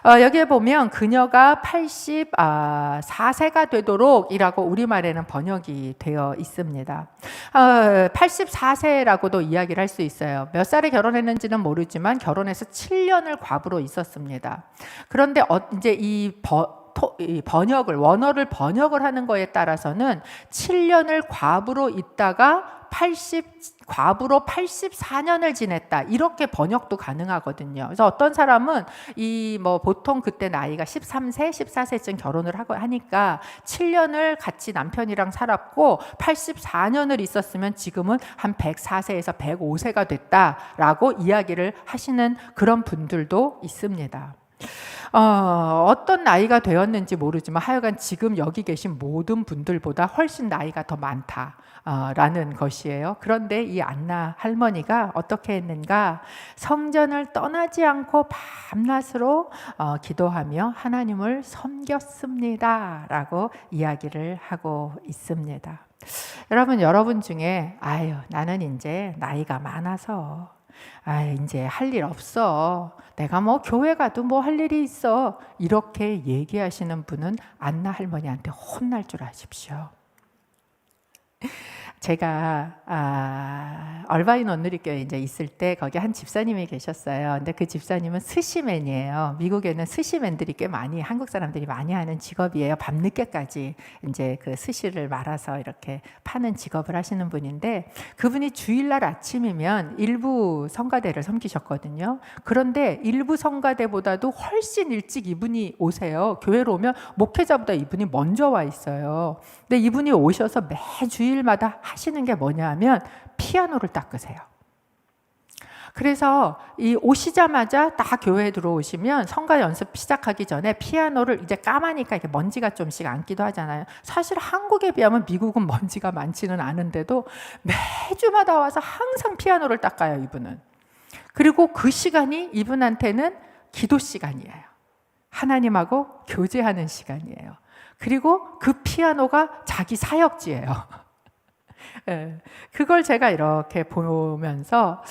Speaker 1: 여기에 보면 그녀가 84세가 되도록 이라고 우리말에는 번역이 되어 있습니다. 84세라고도 이야기를 할 수 있어요. 몇 살에 결혼했는지는 모르지만 결혼해서 7년을 과부로 있었습니다. 그런데 이제 이 원어를 번역을 하는 거에 따라서는 7년을 과부로 있다가 과부로 84년을 지냈다, 이렇게 번역도 가능하거든요. 그래서 어떤 사람은 보통 그때 나이가 13세, 14세쯤 결혼을 하고 하니까 7년을 같이 남편이랑 살았고 84년을 있었으면 지금은 한 104세에서 105세가 됐다라고 이야기를 하시는 그런 분들도 있습니다. 어떤 나이가 되었는지 모르지만 하여간 지금 여기 계신 모든 분들보다 훨씬 나이가 더 많다라는 것이에요. 그런데 이 안나 할머니가 어떻게 했는가? 성전을 떠나지 않고 밤낮으로 기도하며 하나님을 섬겼습니다 라고 이야기를 하고 있습니다. 여러분 중에 나는 이제 나이가 많아서 이제 할 일 없어, 내가 교회 가도 할 일이 있어, 이렇게 얘기하시는 분은 안나 할머니한테 혼날 줄 아십시오. 제가 얼바인 온누리교회 이제 있을 때 거기 한 집사님이 계셨어요. 근데 그 집사님은 스시맨이에요. 미국에는 스시맨들이 꽤 많이, 한국 사람들이 많이 하는 직업이에요. 밤늦게까지 이제 그 스시를 말아서 이렇게 파는 직업을 하시는 분인데, 그분이 주일날 아침이면 일부 성가대를 섬기셨거든요. 그런데 일부 성가대보다도 훨씬 일찍 이분이 오세요. 교회로 오면 목회자보다 이분이 먼저 와 있어요. 근데 이분이 오셔서 매 주일마다 하시는 게 뭐냐 하면 피아노를 닦으세요. 그래서 이 오시자마자 딱 교회에 들어오시면 성가 연습 시작하기 전에 피아노를 이제 까마니까 이렇게 먼지가 좀씩 앉기도 하잖아요. 사실 한국에 비하면 미국은 먼지가 많지는 않은데도 매주마다 와서 항상 피아노를 닦아요, 이분은. 그리고 그 시간이 이분한테는 기도 시간이에요. 하나님하고 교제하는 시간이에요. 그리고 그 피아노가 자기 사역지예요. 네, 그걸 제가 이렇게 보면서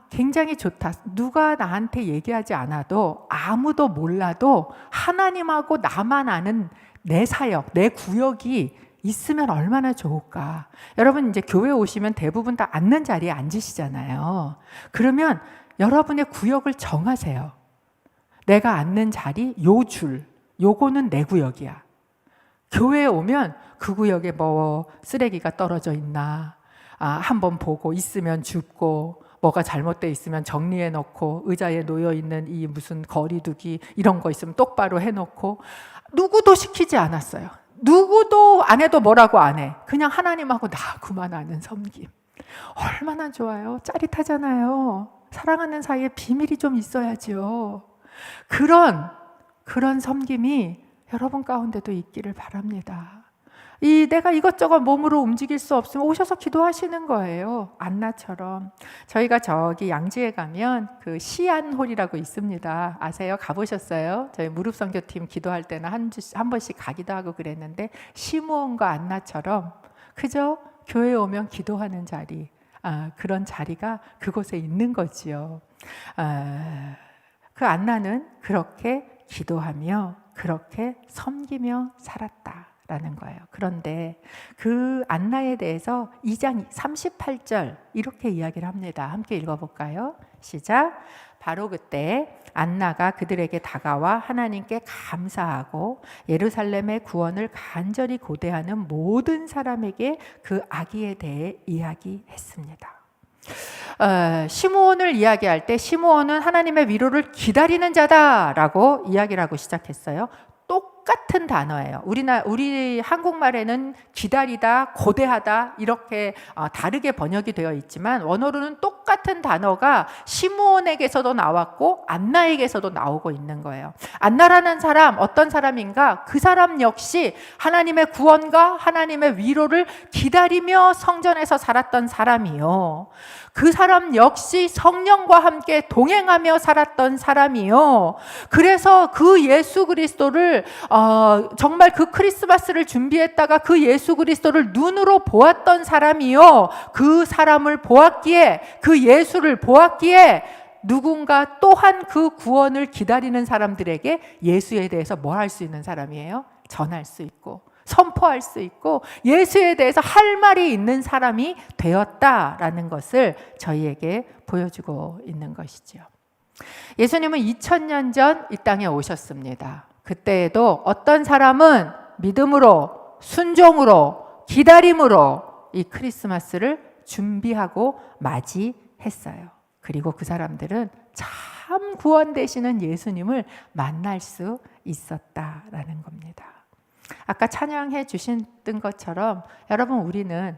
Speaker 1: 굉장히 좋다. 누가 나한테 얘기하지 않아도 아무도 몰라도 하나님하고 나만 아는 내 사역, 내 구역이 있으면 얼마나 좋을까. 여러분 이제 교회 오시면 대부분 다 앉는 자리에 앉으시잖아요. 그러면 여러분의 구역을 정하세요. 내가 앉는 자리 요 줄, 요거는 내 구역이야. 교회에 오면 그 구역에 뭐 쓰레기가 떨어져 있나 한번 보고, 있으면 줍고, 뭐가 잘못되어 있으면 정리해 놓고, 의자에 놓여 있는 이 무슨 거리두기 이런 거 있으면 똑바로 해 놓고. 누구도 시키지 않았어요. 누구도 안 해도 뭐라고 안 해. 그냥 하나님하고 나하고만 아는 섬김. 얼마나 좋아요. 짜릿하잖아요. 사랑하는 사이에 비밀이 좀 있어야죠. 그런 섬김이 여러분 가운데도 있기를 바랍니다. 내가 이것저것 몸으로 움직일 수 없으면 오셔서 기도하시는 거예요. 안나처럼. 저희가 저기 양지에 가면 그 시안홀이라고 있습니다. 아세요? 가보셨어요? 저희 무릎선교팀 기도할 때는 한 번씩 가기도 하고 그랬는데, 시므온과 안나처럼 그저 교회에 오면 기도하는 자리, 그런 자리가 그곳에 있는 거지요. 그 안나는 그렇게 기도하며 그렇게 섬기며 살았다라는 거예요. 그런데 그 안나에 대해서 2장 38절 이렇게 이야기를 합니다. 함께 읽어볼까요? 시작. 바로 그때 안나가 그들에게 다가와 하나님께 감사하고 예루살렘의 구원을 간절히 고대하는 모든 사람에게 그 아기에 대해 이야기했습니다. 시므온을 이야기할 때 시므온은 하나님의 위로를 기다리는 자다라고 이야기를 하고 시작했어요. 똑같은 단어예요. 우리 한국말에는 기다리다, 고대하다 이렇게 다르게 번역이 되어 있지만 원어로는 똑같은 단어가 시므온에게서도 나왔고 안나에게서도 나오고 있는 거예요. 안나라는 사람 어떤 사람인가? 그 사람 역시 하나님의 구원과 하나님의 위로를 기다리며 성전에서 살았던 사람이요. 그 사람 역시 성령과 함께 동행하며 살았던 사람이요. 그래서 그 예수 그리스도를 정말 그 크리스마스를 준비했다가 그 예수 그리스도를 눈으로 보았던 사람이요. 그 사람을 보았기에, 그 예수를 보았기에 누군가 또한 그 구원을 기다리는 사람들에게 예수에 대해서 뭘 할 수 있는 사람이에요? 전할 수 있고 선포할 수 있고 예수에 대해서 할 말이 있는 사람이 되었다라는 것을 저희에게 보여주고 있는 것이죠. 예수님은 2000년 전 이 땅에 오셨습니다. 그때에도 어떤 사람은 믿음으로, 순종으로, 기다림으로 이 크리스마스를 준비하고 맞이했어요. 그리고 그 사람들은 참 구원 되시는 예수님을 만날 수 있었다라는 겁니다. 아까 찬양해 주셨던 것처럼 여러분, 우리는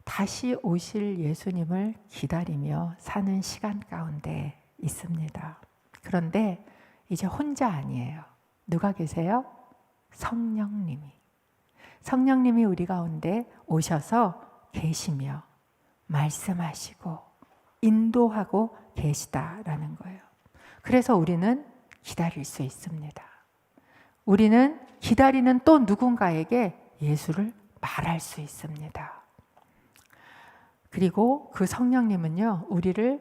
Speaker 1: 다시 오실 예수님을 기다리며 사는 시간 가운데 있습니다. 그런데 이제 혼자 아니에요. 누가 계세요? 성령님이 우리 가운데 오셔서 계시며 말씀하시고 인도하고 계시다라는 거예요. 그래서 우리는 기다릴 수 있습니다. 우리는 기다리는 또 누군가에게 예수를 말할 수 있습니다. 그리고 그 성령님은요, 우리를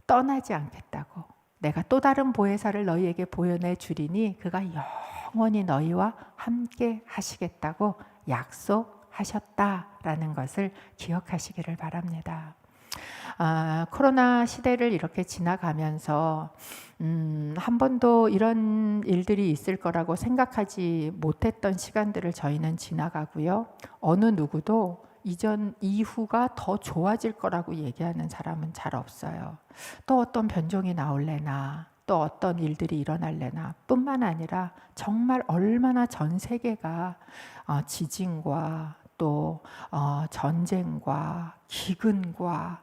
Speaker 1: 떠나지 않겠다고, 내가 또 다른 보혜사를 너희에게 보여내 주리니 그가 영원히 너희와 함께 하시겠다고 약속하셨다라는 것을 기억하시기를 바랍니다. 코로나 시대를 이렇게 지나가면서 한 번도 이런 일들이 있을 거라고 생각하지 못했던 시간들을 저희는 지나가고요. 어느 누구도 이전 이후가 더 좋아질 거라고 얘기하는 사람은 잘 없어요. 또 어떤 변종이 나올래나, 또 어떤 일들이 일어날래나 뿐만 아니라 정말 얼마나 전 세계가 지진과 또 전쟁과 기근과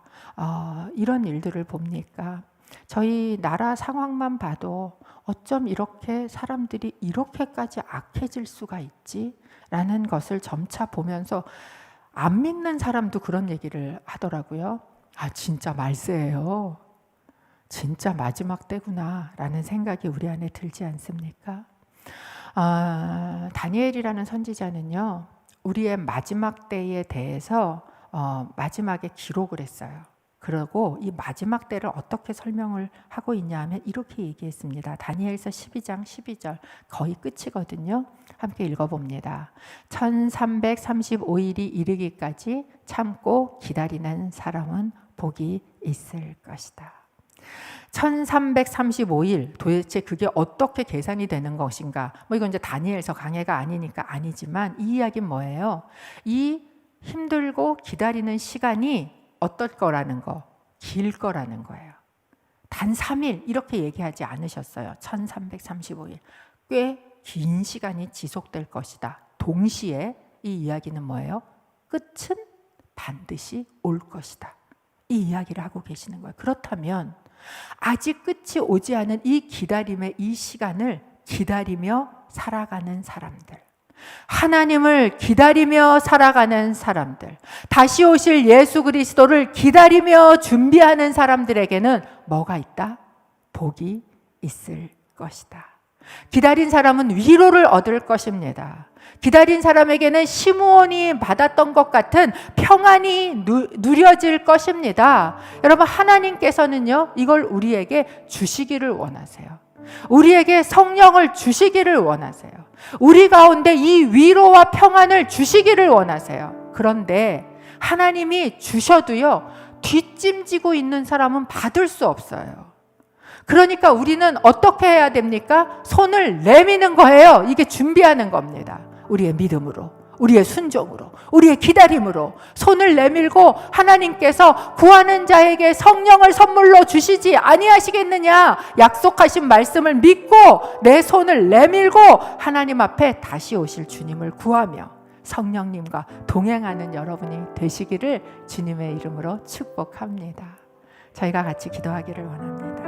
Speaker 1: 이런 일들을 봅니까? 저희 나라 상황만 봐도 어쩜 이렇게 사람들이 이렇게까지 악해질 수가 있지? 라는 것을 점차 보면서 안 믿는 사람도 그런 얘기를 하더라고요. 진짜 말세예요. 진짜 마지막 때구나 라는 생각이 우리 안에 들지 않습니까? 다니엘이라는 선지자는요, 우리의 마지막 때에 대해서 마지막에 기록을 했어요. 그리고 이 마지막 때를 어떻게 설명을 하고 있냐 하면 이렇게 얘기했습니다. 다니엘서 12장 12절 거의 끝이거든요. 함께 읽어봅니다. 1335일이 이르기까지 참고 기다리는 사람은 복이 있을 것이다. 1335일 도대체 그게 어떻게 계산이 되는 것인가? 이건 이제 다니엘서 강해가 아니니까 아니지만 이 이야기는 뭐예요? 이 힘들고 기다리는 시간이 어떨 거라는 거, 길 거라는 거예요. 단 3일 이렇게 얘기하지 않으셨어요. 1335일. 꽤 긴 시간이 지속될 것이다. 동시에 이 이야기는 뭐예요? 끝은 반드시 올 것이다. 이 이야기를 하고 계시는 거예요. 그렇다면 아직 끝이 오지 않은 이 기다림의 이 시간을 기다리며 살아가는 사람들, 하나님을 기다리며 살아가는 사람들, 다시 오실 예수 그리스도를 기다리며 준비하는 사람들에게는 뭐가 있다? 복이 있을 것이다. 기다린 사람은 위로를 얻을 것입니다. 기다린 사람에게는 시므온이 받았던 것 같은 평안이 누려질 것입니다. 여러분, 하나님께서는요, 이걸 우리에게 주시기를 원하세요. 우리에게 성령을 주시기를 원하세요. 우리 가운데 이 위로와 평안을 주시기를 원하세요. 그런데 하나님이 주셔도요, 뒷짐지고 있는 사람은 받을 수 없어요. 그러니까 우리는 어떻게 해야 됩니까? 손을 내미는 거예요. 이게 준비하는 겁니다. 우리의 믿음으로, 우리의 순종으로, 우리의 기다림으로 손을 내밀고 하나님께서 구하는 자에게 성령을 선물로 주시지 아니하시겠느냐, 약속하신 말씀을 믿고 내 손을 내밀고 하나님 앞에 다시 오실 주님을 구하며 성령님과 동행하는 여러분이 되시기를 주님의 이름으로 축복합니다. 저희가 같이 기도하기를 원합니다.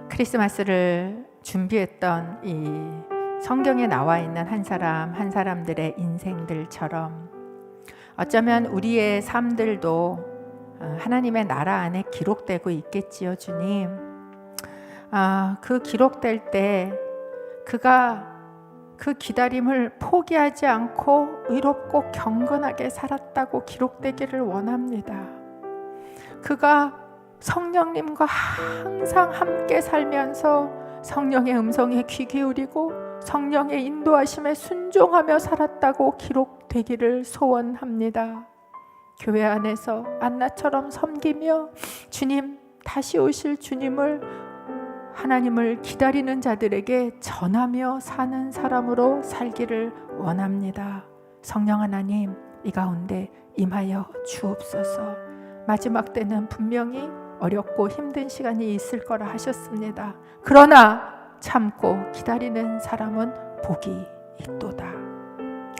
Speaker 1: 크리스마스를 준비했던 이 성경에 나와 있는 한 사람 한 사람들의 인생들처럼 어쩌면 우리의 삶들도 하나님의 나라 안에 기록되고 있겠지요, 주님. 그 기록될 때 그가 그 기다림을 포기하지 않고 의롭고 경건하게 살았다고 기록되기를 원합니다. 그가 성령님과 항상 함께 살면서 성령의 음성에 귀 기울이고 성령의 인도하심에 순종하며 살았다고 기록되기를 소원합니다. 교회 안에서 안나처럼 섬기며 주님, 다시 오실 주님을, 하나님을 기다리는 자들에게 전하며 사는 사람으로 살기를 원합니다. 성령 하나님, 이 가운데 임하여 주옵소서. 마지막 때는 분명히 어렵고 힘든 시간이 있을 거라 하셨습니다. 그러나 참고 기다리는 사람은 복이 있도다.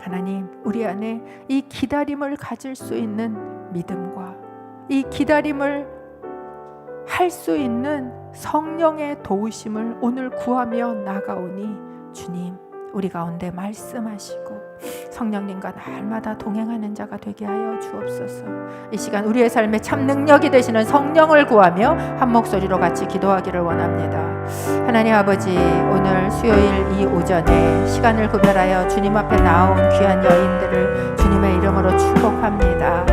Speaker 1: 하나님, 우리 안에 이 기다림을 가질 수 있는 믿음과 이 기다림을 할 수 있는 성령의 도우심을 오늘 구하며 나가오니 주님, 우리 가운데 말씀하시고 성령님과 날마다 동행하는 자가 되게 하여 주옵소서. 이 시간 우리의 삶에 참 능력이 되시는 성령을 구하며 한 목소리로 같이 기도하기를 원합니다. 하나님 아버지, 오늘 수요일 이 오전에 시간을 구별하여 주님 앞에 나온 귀한 여인들을 주님의 이름으로 축복합니다.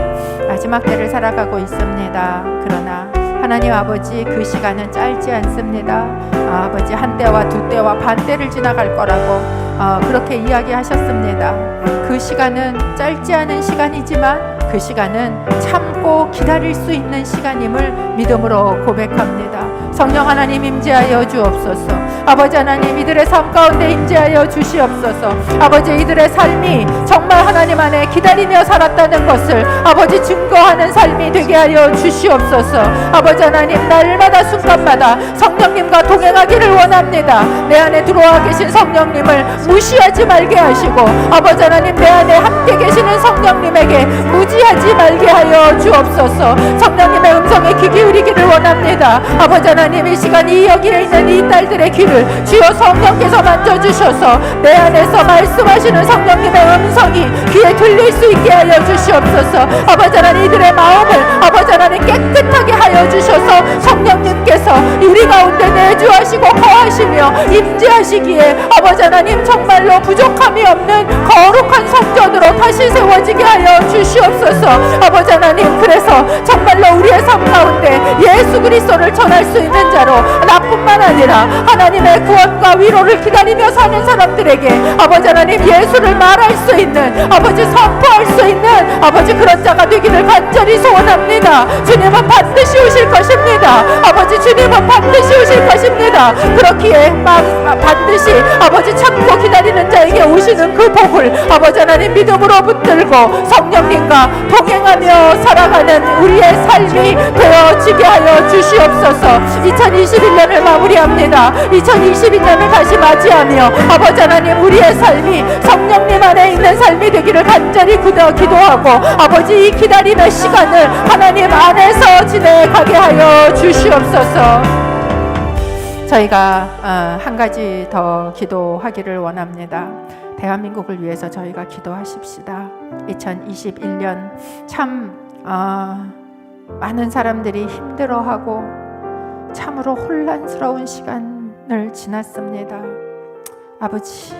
Speaker 1: 마지막 때를 살아가고 있습니다. 그러나 하나님 아버지, 그 시간은 짧지 않습니다. 아버지, 한 때와 두 때와 반 때를 지나갈 거라고 그렇게 이야기하셨습니다. 그 시간은 짧지 않은 시간이지만 그 시간은 참고 기다릴 수 있는 시간임을 믿음으로 고백합니다. 성령 하나님 임재하여 주옵소서. 아버지 하나님 이들의 삶 가운데 임재하여 주시옵소서. 아버지 이들의 삶이 정말 하나님 안에 기다리며 살았다는 것을 아버지 증거하는 삶이 되게 하여 주시옵소서. 아버지 하나님 날마다 순간마다 성령님과 동행하기를 원합니다. 내 안에 들어와 계신 성령님을 무시하지 말게 하시고 아버지 하나님 내 안에 함께 계시는 성령님에게 무지하지 말게 하여 주옵소서. 성령님의 음성에 귀 기울이기를 원합니다. 아버지 하나님 이 시간 이 여기에 있는 이 딸들의 귀를 주여 성령께서 만져주셔서 내 안에서 말씀하시는 성령님의 음성이 귀에 들릴 수 있게 하여 주시옵소서. 아버지 하나님 이들의 마음을 아버지 하나님 깨끗하게 하여 주셔서 성령님께서 우리 가운데 내주하시고 거하시며 임재하시기에 아버지 하나님 정말로 부족함이 없는 거룩한 성전으로 다시 세워지게 하여 주시옵소서. 아버지 하나님 그래서 정말로 우리의 삶 가운데 예수 그리스도를 전할 수 있는 자로 나뿐만 아니라 하나님의 구원과 위로를 기다리며 사는 사람들에게 아버지 하나님 예수를 말할 수 있는 아버지 선포할 수 있는 아버지 그런 자가 되기를 간절히 소원합니다. 주님은 반드시 오실 것입니다. 아버지 주님은 반드시 오실 것입니다. 그렇기에 반드시 아버지 참고 기다리는 자에게 오시는 그 복을 아버지 하나님 믿음으로 붙들고 성령님과 동행하며 살아가는 우리의 삶이 되어지게 하여 주시옵소서. 2021년을 마무리합니다. 2022년을 다시 맞이하며 아버지 하나님 우리의 삶이 성령님 안에 있는 삶이 되기를 간절히 기도하고 아버지 이 기다림의 시간을 하나님 안에서 지내가게 하여 주시옵소서. 저희가 한 가지 더 기도하기를 원합니다. 대한민국을 위해서 저희가 기도하십시다. 2021년 참 많은 사람들이 힘들어하고 참으로 혼란스러운 시간을 지났습니다. 아버지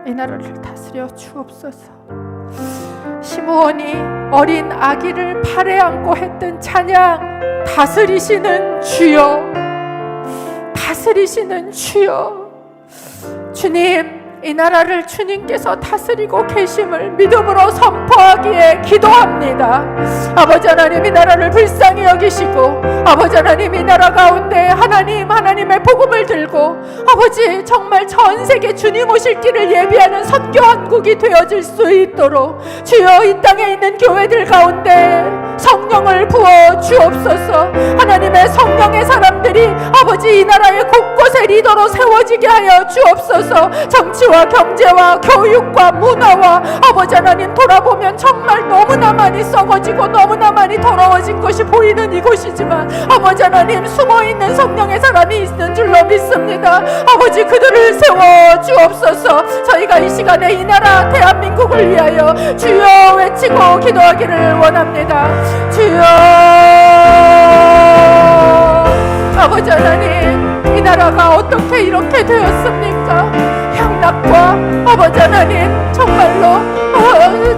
Speaker 1: 이 나라를 다스려 주옵소서. 시므온이 어린 아기를 팔에 안고 했던 찬양, 다스리시는 주여, 다스리시는 주여. 주님 이 나라를 주님께서 다스리고 계심을 믿음으로 선포하기에 기도합니다. 아버지 하나님 이 나라를 불쌍히 여기시고 아버지 하나님 이 나라 가운데 하나님의 복음을 들고 아버지 정말 전 세계 주님 오실 길을 예비하는 선교한국이 되어질 수 있도록 주여 이 땅에 있는 교회들 가운데 성령을 부어 주옵소서. 하나님의 성령의 사람들이 아버지 이 나라의 곳곳에 리더로 세워지게 하여 주옵소서. 정치와 경제와 교육과 문화와 아버지 하나님 돌아보면 정말 너무나 많이 썩어지고 너무나 많이 더러워진 것이 보이는 이곳이지만 아버지 하나님 숨어있는 성령의 사람이 있는 줄로 믿습니다. 아버지 그들을 세워 주옵소서. 저희가 이 시간에 이 나라 대한민국을 위하여 주여 외치고 기도하기를 원합니다. 주여 아버지 하나님 이 나라가 어떻게 이렇게 되었습니까? 향락과 아버지 하나님 정말로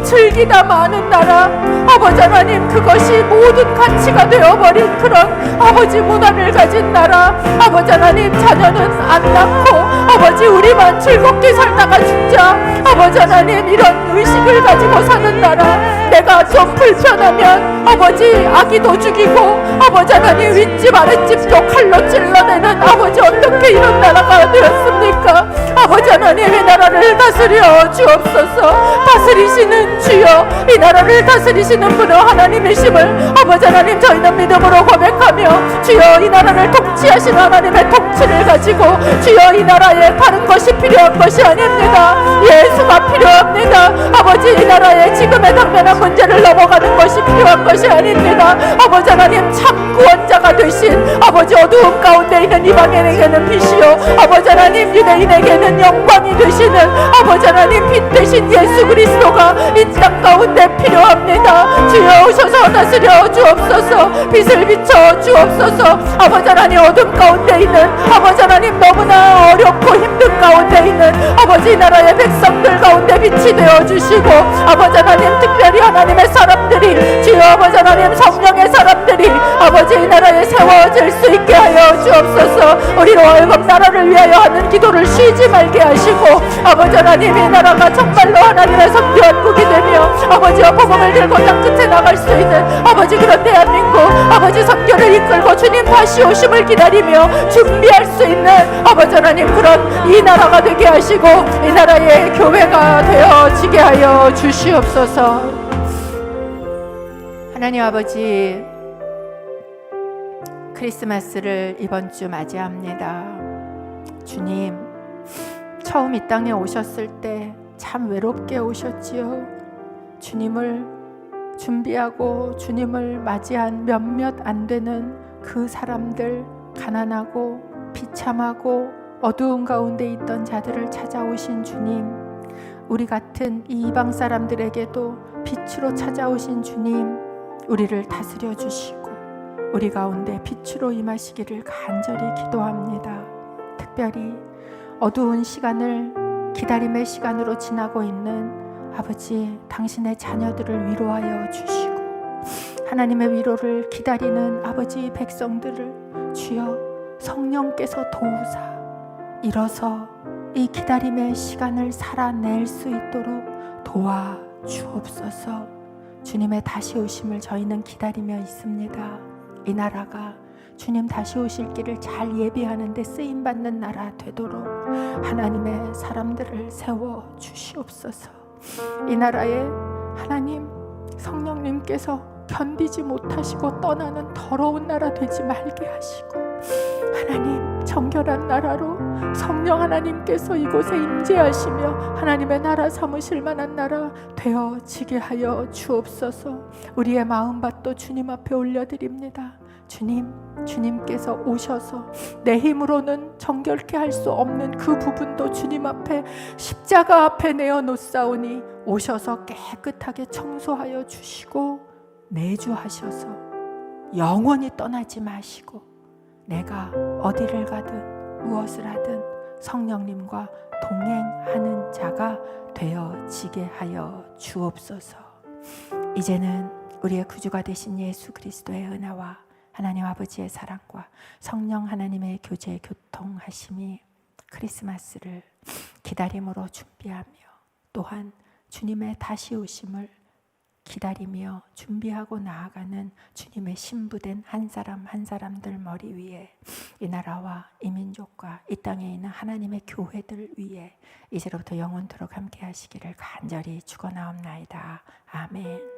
Speaker 1: 즐기다 마는 나라 아버지 하나님 그것이 모든 가치가 되어버린 그런 아버지 문화를 가진 나라 아버지 하나님 자녀는 안 낳고 아버지 우리만 즐겁게 살다가 진짜 아버지 하나님 이런 의식을 가지고 사는 나라 내가 좀 불편하면 아버지 아기도 죽이고 아버지 하나님 윗집 아랫집도 칼로 찔러내는 아버지 어떻게 이런 나라가 되었습니까? 아버지 하나님 이 나라를 다스려 주옵소서. 다스리시는 주여 이 나라를 다스리시는 분은 하나님이심을 아버지 하나님 저희는 믿음으로 고백하며 주여 이 나라를 통치하시는 하나님의 통치를 가지고 주여 이 나라에 다른 것이 필요한 것이 아닙니다. 예수가 필요합니다. 아버지 이 나라에 지금의 당면한 문제를 넘어가는 것이 필요한 것이 아닙니다. 아버지 하나님 참 구원자가 되신 아버지 어두움 가운데 있는 이방인에게는 빛이요 아버지 하나님 유대인에게는 영광이 되시는 아버지 하나님 빛 되신 예수 그리스도가 이 땅 가운데 필요합니다. 주여 오셔서 다스려 주옵소서. 빛을 비춰 주옵소서. 아버지 하나님 어둠 가운데 있는 아버지 하나님 너무나 어렵고 힘든 가운데 있는 아버지 나라의 백성들 가운데 빛이 되어 주시고 아버지 하나님 특별히 하나님의 사람들이 주여 아버지 하나님 성령의 사람들이 아버지 이 나라에 세워 세워질 수 있게 하여 주옵소서. 우리 월급 나라를 위하여 하는 기도를 쉬지 말게 하시고, 아버지 하나님, 이 나라가 정말로 하나님의 선교한국이 되며 아버지와 복음을 들고 땅끝에 나갈 수 있는 아버지 그런 대한민국, 아버지 선교를 이끌고 주님 다시 오심을 기다리며 준비할 수 있는 아버지 하나님, 그런 이 나라가 되게 하시고 이 나라의 교회가 되어지게 하여 주시옵소서. 하나님 아버지, 크리스마스를 이번 주 맞이합니다. 주님, 처음 이 땅에 오셨을 때 참 외롭게 오셨지요. 주님을 준비하고 주님을 맞이한 몇몇 안 되는 그 사람들, 가난하고 비참하고 어두운 가운데 있던 자들을 찾아오신 주님, 우리 같은 이 이방 사람들에게도 빛으로 찾아오신 주님, 우리를 다스려 주시고 우리 가운데 빛으로 임하시기를 간절히 기도합니다. 특별히 어두운 시간을 기다림의 시간으로 지나고 있는 아버지, 당신의 자녀들을 위로하여 주시고 하나님의 위로를 기다리는 아버지 백성들을 주여 성령께서 도우사 일어서 이 기다림의 시간을 살아낼 수 있도록 도와주옵소서. 주님의 다시 오심을 저희는 기다리며 있습니다. 이 나라가 주님 다시 오실 길을 잘 예비하는 데 쓰임받는 나라 되도록 하나님의 사람들을 세워 주시옵소서. 이 나라에 하나님, 성령님께서 견디지 못하시고 떠나는 더러운 나라 되지 말게 하시고, 하나님 정결한 나라로 성령 하나님께서 이곳에 임재하시며 하나님의 나라 삼으실 만한 나라 되어지게 하여 주옵소서. 우리의 마음밭도 주님 앞에 올려드립니다. 주님, 주님께서 오셔서 내 힘으로는 정결케 할 수 없는 그 부분도 주님 앞에 십자가 앞에 내어놓사오니 오셔서 깨끗하게 청소하여 주시고 내주하셔서 영원히 떠나지 마시고 내가 어디를 가든 무엇을 하든 성령님과 동행하는 자가 되어지게 하여 주옵소서. 이제는 우리의 구주가 되신 예수 그리스도의 은혜와 하나님 아버지의 사랑과 성령 하나님의 교제 교통하심이 크리스마스를 기다림으로 준비하며 또한 주님의 다시 오심을 기다리며 준비하고 나아가는 주님의 신부된 한 사람 한 사람들 머리 위에 이 나라와 이 민족과 이 땅에 있는 하나님의 교회들 위에 이제로부터 영원토록 함께 하시기를 간절히 축원하옵나이다. 아멘.